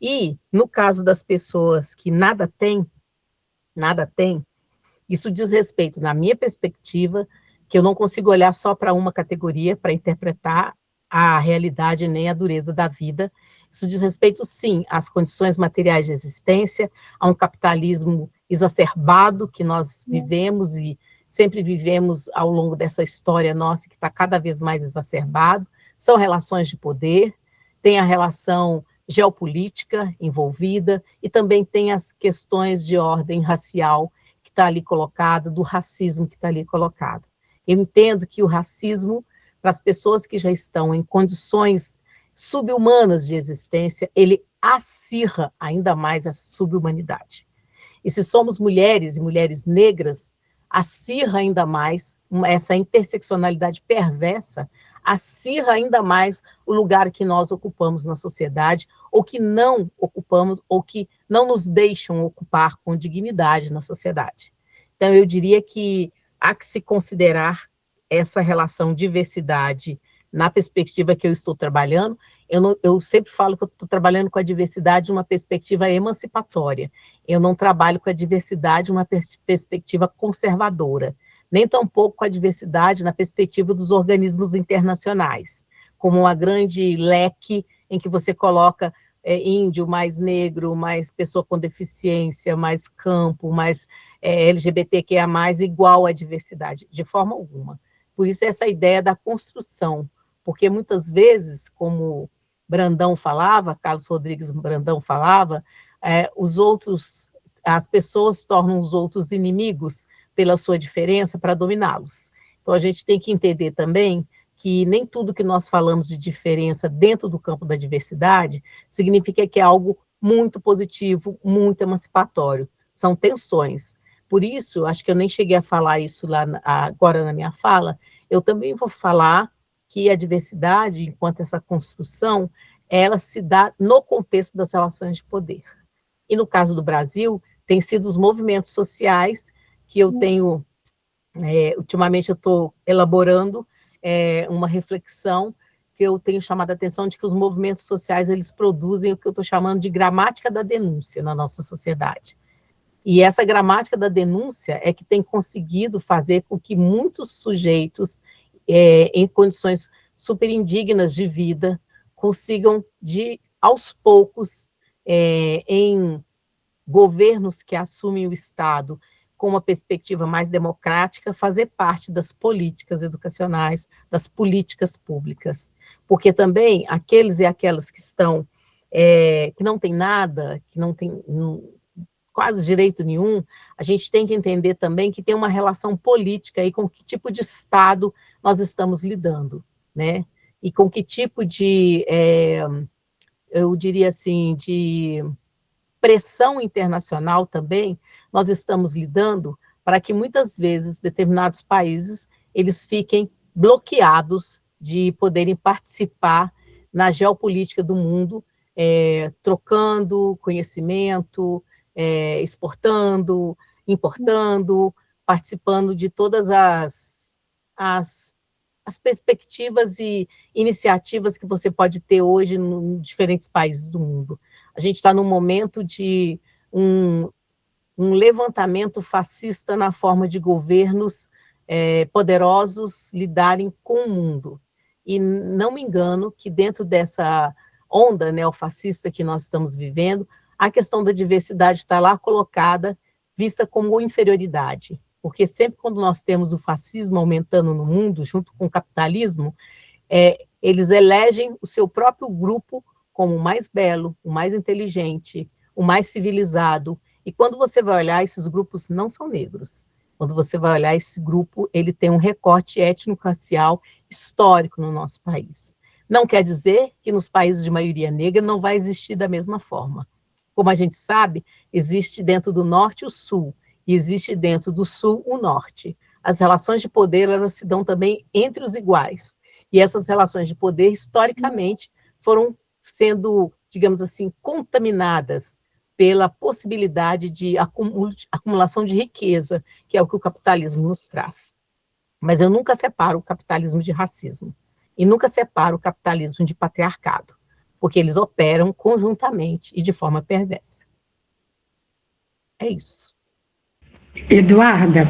E, no caso das pessoas que nada têm, isso diz respeito, na minha perspectiva, que eu não consigo olhar só para uma categoria para interpretar a realidade nem a dureza da vida. Isso diz respeito, sim, às condições materiais de existência, a um capitalismo exacerbado que nós vivemos e sempre vivemos ao longo dessa história nossa, que está cada vez mais exacerbado. São relações de poder, tem a relação geopolítica envolvida, e também tem as questões de ordem racial que está ali colocado, do racismo que está ali colocado. Eu entendo que o racismo, para as pessoas que já estão em condições subhumanas de existência, ele acirra ainda mais a subhumanidade. E se somos mulheres e mulheres negras, acirra ainda mais essa interseccionalidade perversa, acirra ainda mais o lugar que nós ocupamos na sociedade, ou que não ocupamos, ou que não nos deixam ocupar com dignidade na sociedade. Então, eu diria que há que se considerar essa relação diversidade na perspectiva que eu estou trabalhando. Eu sempre falo que eu estou trabalhando com a diversidade de uma perspectiva emancipatória. Eu não trabalho com a diversidade de uma perspectiva conservadora, nem tampouco com a diversidade na perspectiva dos organismos internacionais, como uma grande leque em que você coloca índio, mais negro, mais pessoa com deficiência, mais campo, mais LGBTQIA+, igual à diversidade, de forma alguma. Por isso, essa ideia da construção, porque muitas vezes, como Brandão falava, Carlos Rodrigues Brandão falava, as pessoas tornam os outros inimigos pela sua diferença para dominá-los. Então, a gente tem que entender também que nem tudo que nós falamos de diferença dentro do campo da diversidade significa que é algo muito positivo, muito emancipatório. São tensões. Por isso, acho que eu nem cheguei a falar isso lá agora na minha fala, eu também vou falar que a diversidade, enquanto essa construção, ela se dá no contexto das relações de poder. E no caso do Brasil, tem sido os movimentos sociais que eu tenho, ultimamente eu estou elaborando uma reflexão que eu tenho chamado a atenção de que os movimentos sociais, eles produzem o que eu estou chamando de gramática da denúncia na nossa sociedade. E essa gramática da denúncia é que tem conseguido fazer com que muitos sujeitos em condições super indignas de vida consigam, aos poucos, em governos que assumem o Estado com uma perspectiva mais democrática, fazer parte das políticas educacionais, das políticas públicas. Porque também aqueles e aquelas que estão, que não têm nada, que não têm quase direito nenhum, a gente tem que entender também que tem uma relação política aí com que tipo de Estado nós estamos lidando, né? E com que tipo de, eu diria assim, de pressão internacional também nós estamos lidando para que muitas vezes determinados países eles fiquem bloqueados de poderem participar na geopolítica do mundo, trocando conhecimento, exportando, importando, participando de todas as perspectivas e iniciativas que você pode ter hoje em diferentes países do mundo. A gente está num momento de um levantamento fascista na forma de governos poderosos lidarem com o mundo. E não me engano que dentro dessa onda neofascista que nós estamos vivendo, a questão da diversidade está lá colocada, vista como inferioridade. Porque sempre quando nós temos o fascismo aumentando no mundo, junto com o capitalismo, eles elegem o seu próprio grupo como o mais belo, o mais inteligente, o mais civilizado. E quando você vai olhar, esses grupos não são negros. Quando você vai olhar, esse grupo, ele tem um recorte étnico-racial histórico no nosso país. Não quer dizer que nos países de maioria negra não vai existir da mesma forma. Como a gente sabe, existe dentro do norte o sul, e existe dentro do sul o norte. As relações de poder, elas se dão também entre os iguais. E essas relações de poder, historicamente, foram sendo, digamos assim, contaminadas pela possibilidade de acumulação de riqueza, que é o que o capitalismo nos traz. Mas eu nunca separo o capitalismo de racismo. E nunca separo o capitalismo de patriarcado, porque eles operam conjuntamente e de forma perversa. É isso. Eduarda,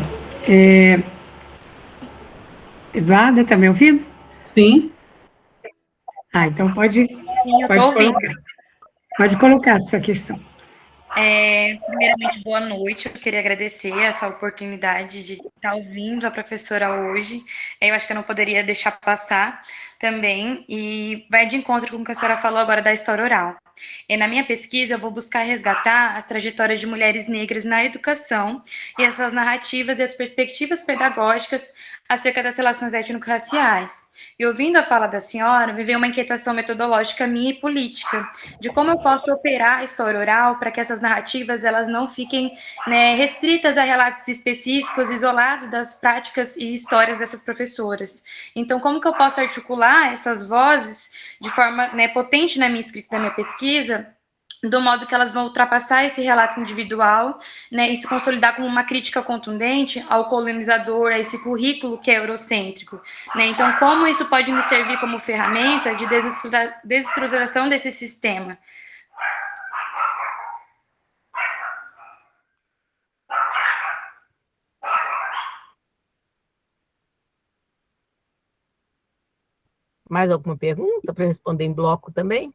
Eduarda, está me ouvindo? Sim. Então pode Sim, eu tô ouvindo. pode colocar a sua questão. Primeiramente, boa noite. Eu queria agradecer essa oportunidade de estar ouvindo a professora hoje. Eu acho que eu não poderia deixar passar também. E vai de encontro com o que a senhora falou agora da história oral. E na minha pesquisa, eu vou buscar resgatar as trajetórias de mulheres negras na educação e as suas narrativas e as perspectivas pedagógicas acerca das relações étnico-raciais. E ouvindo a fala da senhora, me veio uma inquietação metodológica minha e política, de como eu posso operar a história oral para que essas narrativas elas não fiquem, né, restritas a relatos específicos, isolados das práticas e histórias dessas professoras. Então, como que eu posso articular essas vozes de forma, né, potente na minha escrita, na minha pesquisa, do modo que elas vão ultrapassar esse relato individual, né, e se consolidar como uma crítica contundente ao colonizador, a esse currículo que é eurocêntrico, né? Então, como isso pode me servir como ferramenta de desestruturação desse sistema? Mais alguma pergunta para responder em bloco também?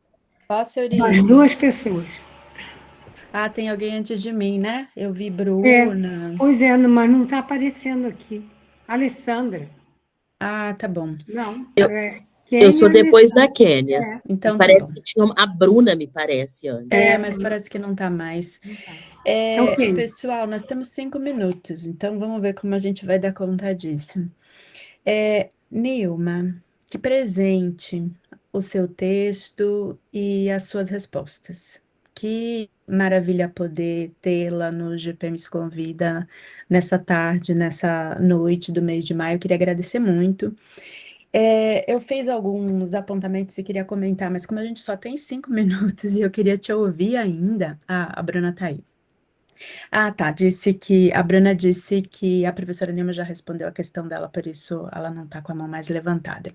Posso, As Eurício? duas pessoas. Tem alguém antes de mim, né? Eu vi É, Bruna. pois é, mas não está aparecendo aqui. Alessandra. Tá bom. Não. Eu sou Kênia, depois da Quênia. É. Então, Me tá parece bom. que tinha a Bruna, me parece, antes. Mas sim. parece que não tá mais. Então, Kênia. Pessoal, nós temos 5 minutos, então vamos ver como a gente vai dar conta disso. Nilma, que presente o seu texto e as suas respostas. Que maravilha poder tê-la no GP Nos Convida nessa tarde, nessa noite do mês de maio. Eu queria agradecer muito. Eu fiz alguns apontamentos e queria comentar, mas como a gente só tem 5 minutos e eu queria te ouvir ainda, a Bruna tá aí. Tá, a Bruna disse que a professora Nilma já respondeu a questão dela, por isso ela não tá com a mão mais levantada.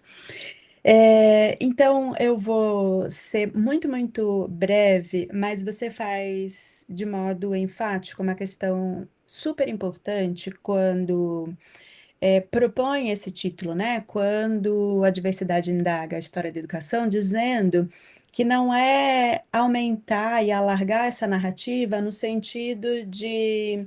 Então, eu vou ser muito, muito breve, mas você faz de modo enfático uma questão super importante quando propõe esse título, né? Quando a diversidade indaga a história da educação, dizendo que não é aumentar e alargar essa narrativa no sentido de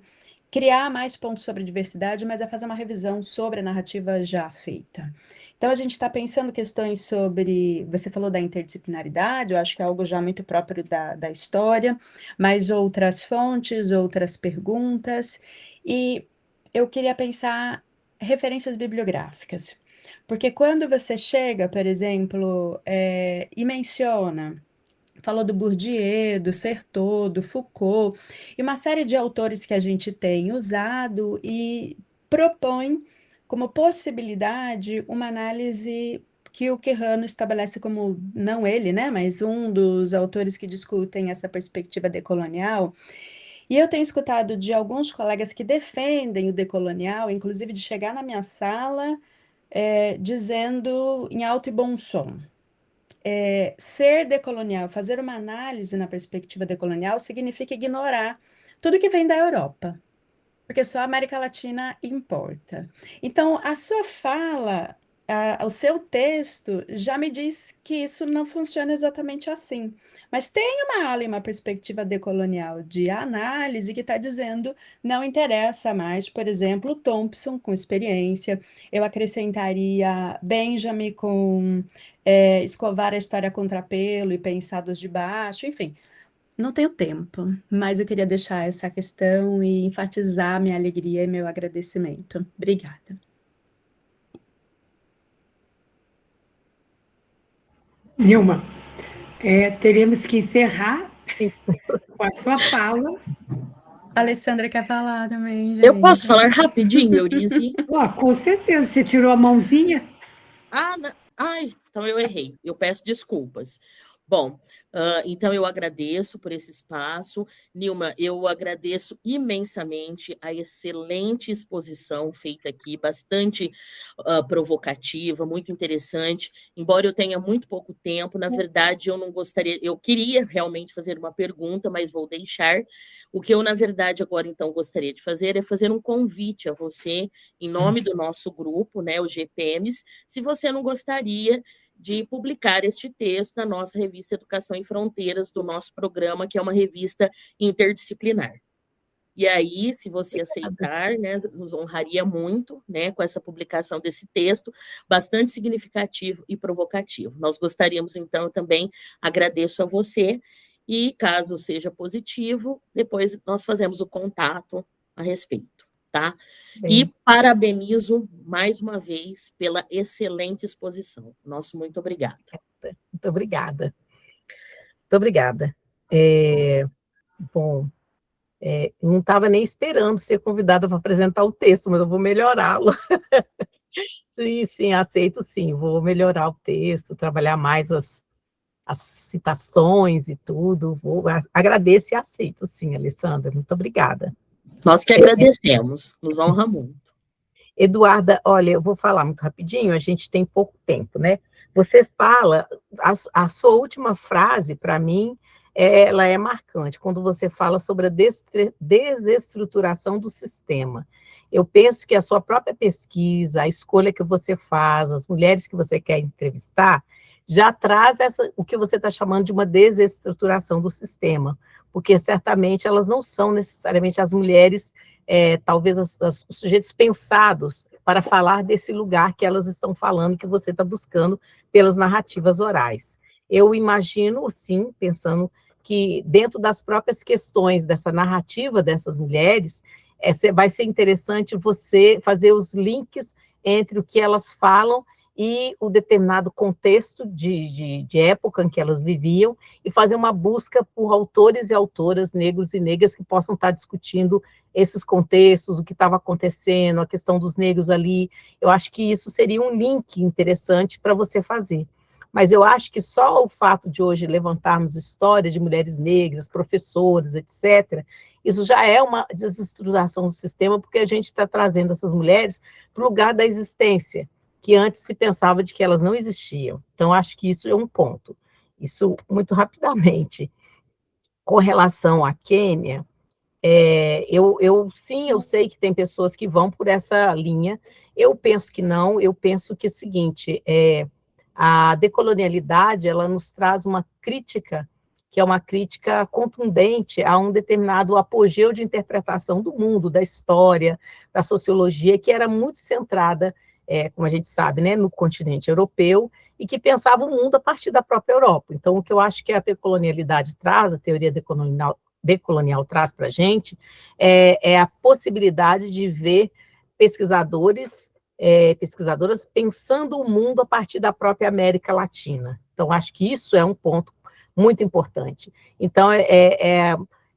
criar mais pontos sobre diversidade, mas é fazer uma revisão sobre a narrativa já feita. Então, a gente está pensando questões sobre. Você falou da interdisciplinaridade, eu acho que é algo já muito próprio da história, mas outras fontes, outras perguntas, e eu queria pensar referências bibliográficas. Porque quando você chega, por exemplo, e menciona, falou do Bourdieu, do Certeau, do Foucault, e uma série de autores que a gente tem usado e propõe como possibilidade uma análise que o Quijano estabelece como, não ele, né, mas um dos autores que discutem essa perspectiva decolonial. E eu tenho escutado de alguns colegas que defendem o decolonial, inclusive de chegar na minha sala dizendo em alto e bom som. Ser decolonial, fazer uma análise na perspectiva decolonial significa ignorar tudo que vem da Europa, porque só a América Latina importa. Então, a sua fala, o seu texto já me diz que isso não funciona exatamente assim. Mas tem uma ala e uma perspectiva decolonial de análise que está dizendo não interessa mais, por exemplo, Thompson com experiência, eu acrescentaria Benjamin com escovar a história a contrapelo e pensados de baixo, enfim. Não tenho tempo, mas eu queria deixar essa questão e enfatizar minha alegria e meu agradecimento. Obrigada. Nilma, teremos que encerrar com a sua fala. A Alessandra quer falar também, gente. Eu posso falar rapidinho, Eurize? Com certeza, você tirou a mãozinha? Ai, então eu errei. Eu peço desculpas. Bom, então eu agradeço por esse espaço. Nilma, eu agradeço imensamente a excelente exposição feita aqui, bastante provocativa, muito interessante. Embora eu tenha muito pouco tempo, na verdade, eu queria realmente fazer uma pergunta, mas vou deixar. O que eu, na verdade, agora então gostaria de fazer é fazer um convite a você, em nome do nosso grupo, né, o GPMs, se você não gostaria de publicar este texto na nossa revista Educação em Fronteiras, do nosso programa, que é uma revista interdisciplinar. E aí, se você aceitar, né, nos honraria muito, né, com essa publicação desse texto, bastante significativo e provocativo. Nós gostaríamos, então, também, agradeço a você, e caso seja positivo, depois nós fazemos o contato a respeito, tá? Bem. E parabenizo mais uma vez pela excelente exposição. Nosso muito obrigada. Muito obrigada. Muito obrigada. Bom, eu não estava nem esperando ser convidada para apresentar o texto, mas eu vou melhorá-lo. Sim, aceito sim, vou melhorar o texto, trabalhar mais as citações e tudo. Agradeço e aceito sim, Alessandra, muito obrigada. Nós que agradecemos, nos honra muito. Eduarda, olha, eu vou falar muito rapidinho, a gente tem pouco tempo, né? Você fala, a sua última frase, para mim, ela é marcante, quando você fala sobre a desestruturação do sistema. Eu penso que a sua própria pesquisa, a escolha que você faz, as mulheres que você quer entrevistar, já traz o que você está chamando de uma desestruturação do sistema, porque certamente elas não são necessariamente as mulheres, talvez os sujeitos pensados para falar desse lugar que elas estão falando, que você está buscando pelas narrativas orais. Eu imagino, sim, pensando que dentro das próprias questões dessa narrativa dessas mulheres, vai ser interessante você fazer os links entre o que elas falam e o determinado contexto de época em que elas viviam, e fazer uma busca por autores e autoras negros e negras que possam estar discutindo esses contextos, o que estava acontecendo, a questão dos negros ali. Eu acho que isso seria um link interessante para você fazer. Mas eu acho que só o fato de hoje levantarmos histórias de mulheres negras, professoras, etc., isso já é uma desestruturação do sistema, porque a gente está trazendo essas mulheres para o lugar da existência, que antes se pensava de que elas não existiam. Então, acho que isso é um ponto. Isso, muito rapidamente. Com relação à Quênia, eu sei que tem pessoas que vão por essa linha. Eu penso que não, eu penso que é o seguinte, a decolonialidade, ela nos traz uma crítica, que é uma crítica contundente a um determinado apogeu de interpretação do mundo, da história, da sociologia, que era muito centrada, como a gente sabe, né, no continente europeu, e que pensava o mundo a partir da própria Europa. Então, o que eu acho que a decolonialidade traz, a teoria decolonial traz para a gente, é a possibilidade de ver pesquisadoras pensando o mundo a partir da própria América Latina. Então, acho que isso é um ponto muito importante. Então,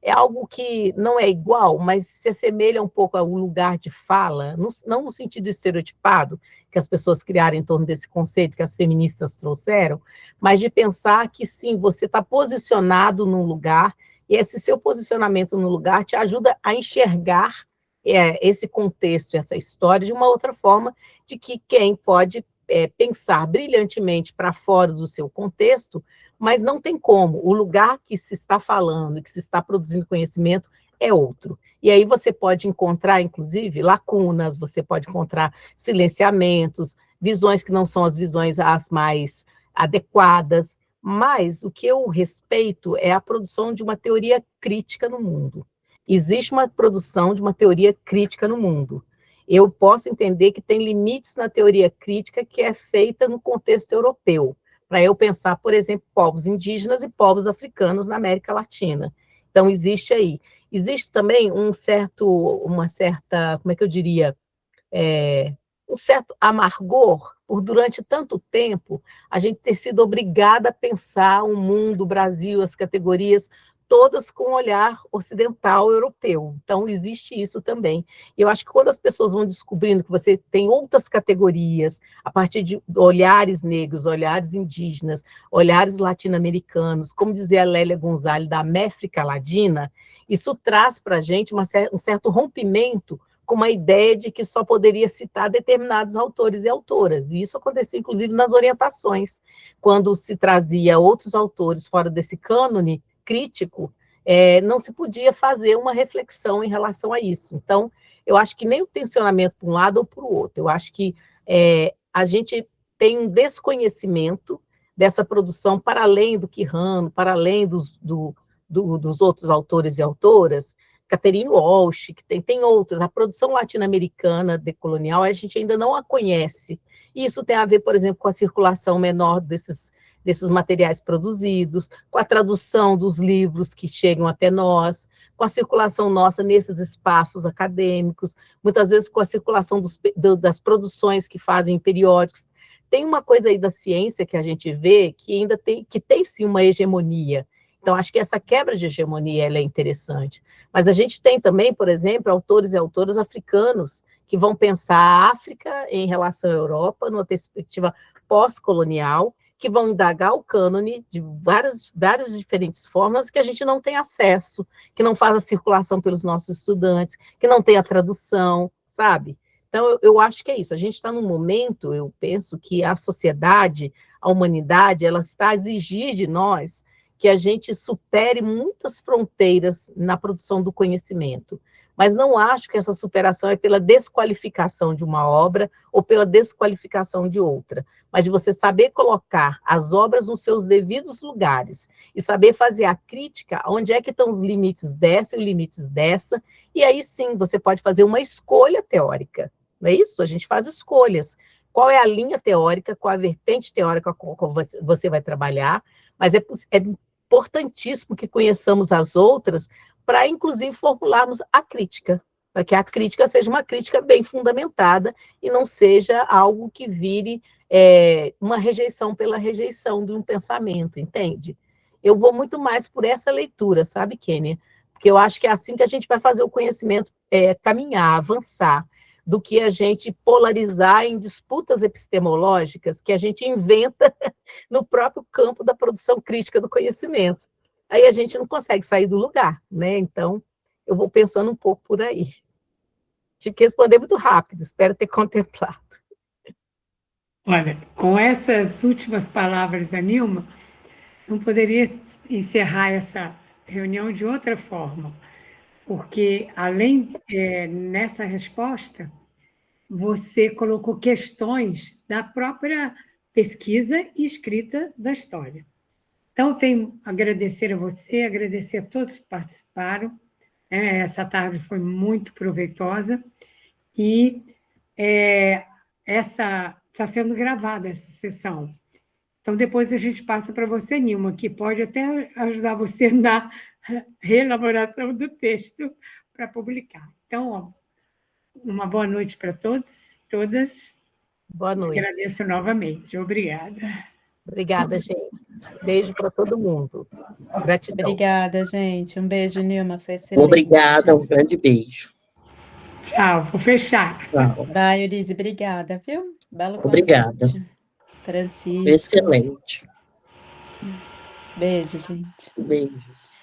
é algo que não é igual, mas se assemelha um pouco ao lugar de fala, não no sentido estereotipado, que as pessoas criaram em torno desse conceito que as feministas trouxeram, mas de pensar que, sim, você está posicionado num lugar, e esse seu posicionamento no lugar te ajuda a enxergar esse contexto, essa história, de uma outra forma, de que quem pode pensar brilhantemente para fora do seu contexto, mas não tem como, o lugar que se está falando, que se está produzindo conhecimento, é outro. E aí você pode encontrar, inclusive, lacunas, você pode encontrar silenciamentos, visões que não são as visões as mais adequadas, mas o que eu respeito é a produção de uma teoria crítica no mundo. Existe uma produção de uma teoria crítica no mundo. Eu posso entender que tem limites na teoria crítica que é feita no contexto europeu, para eu pensar, por exemplo, povos indígenas e povos africanos na América Latina. Então, existe aí. Existe também uma certa, como é que eu diria, um certo amargor por, durante tanto tempo, a gente ter sido obrigada a pensar o mundo, o Brasil, as categorias, todas com um olhar ocidental europeu. Então, existe isso também. E eu acho que quando as pessoas vão descobrindo que você tem outras categorias, a partir de olhares negros, olhares indígenas, olhares latino-americanos, como dizia a Lélia Gonzalez, da América Latina, isso traz para a gente um certo rompimento com uma ideia de que só poderia citar determinados autores e autoras. E isso acontecia, inclusive, nas orientações, quando se trazia outros autores fora desse cânone crítico, não se podia fazer uma reflexão em relação a isso. Então, eu acho que nem o tensionamento para um lado ou para o outro. Eu acho que a gente tem um desconhecimento dessa produção para além do Quijano, para além dos outros autores e autoras, Catherine Walsh, que tem outras. A produção latino-americana decolonial, a gente ainda não a conhece. E isso tem a ver, por exemplo, com a circulação menor desses materiais produzidos, com a tradução dos livros que chegam até nós, com a circulação nossa nesses espaços acadêmicos, muitas vezes com a circulação das produções que fazem periódicos. Tem uma coisa aí da ciência que a gente vê que ainda tem sim uma hegemonia. Então, acho que essa quebra de hegemonia ela é interessante. Mas a gente tem também, por exemplo, autores e autoras africanos que vão pensar a África em relação à Europa, numa perspectiva pós-colonial, que vão indagar o cânone de várias diferentes formas que a gente não tem acesso, que não faz a circulação pelos nossos estudantes, que não tem a tradução, sabe? Então, eu acho que é isso. A gente está num momento, eu penso, que a sociedade, a humanidade, ela está a exigir de nós que a gente supere muitas fronteiras na produção do conhecimento. Mas não acho que essa superação é pela desqualificação de uma obra ou pela desqualificação de outra, mas de você saber colocar as obras nos seus devidos lugares e saber fazer a crítica onde é que estão os limites dessa e os limites dessa, e aí sim você pode fazer uma escolha teórica, não é isso? A gente faz escolhas. Qual é a linha teórica, qual a vertente teórica com qual você vai trabalhar, mas é importantíssimo que conheçamos as outras para, inclusive, formularmos a crítica, para que a crítica seja uma crítica bem fundamentada e não seja algo que vire uma rejeição pela rejeição de um pensamento, entende? Eu vou muito mais por essa leitura, sabe, Kênia? Porque eu acho que é assim que a gente vai fazer o conhecimento caminhar, avançar, do que a gente polarizar em disputas epistemológicas que a gente inventa no próprio campo da produção crítica do conhecimento. Aí a gente não consegue sair do lugar, né? Então, eu vou pensando um pouco por aí. Tive que responder muito rápido, espero ter contemplado. Olha, com essas últimas palavras da Nilma, não poderia encerrar essa reunião de outra forma, porque, além, nessa resposta, você colocou questões da própria pesquisa e escrita da história. Então, tenho a agradecer a você, agradecer a todos que participaram. Essa tarde foi muito proveitosa e essa está sendo gravada, essa sessão. Então, depois a gente passa para você, Nilma, que pode até ajudar você na reelaboração do texto para publicar. Então, uma boa noite para todos, todas. Boa noite. Agradeço novamente. Obrigada. Obrigada, gente. Beijo para todo mundo. Gratidão. Obrigada, gente. Um beijo, Nilma. Foi excelente. Obrigada, um grande beijo. Tchau, vou fechar. Tchau. Vai, Eurize, obrigada, viu? Belo convite. Obrigada. Francisco. Excelente. Beijo, gente. Beijos.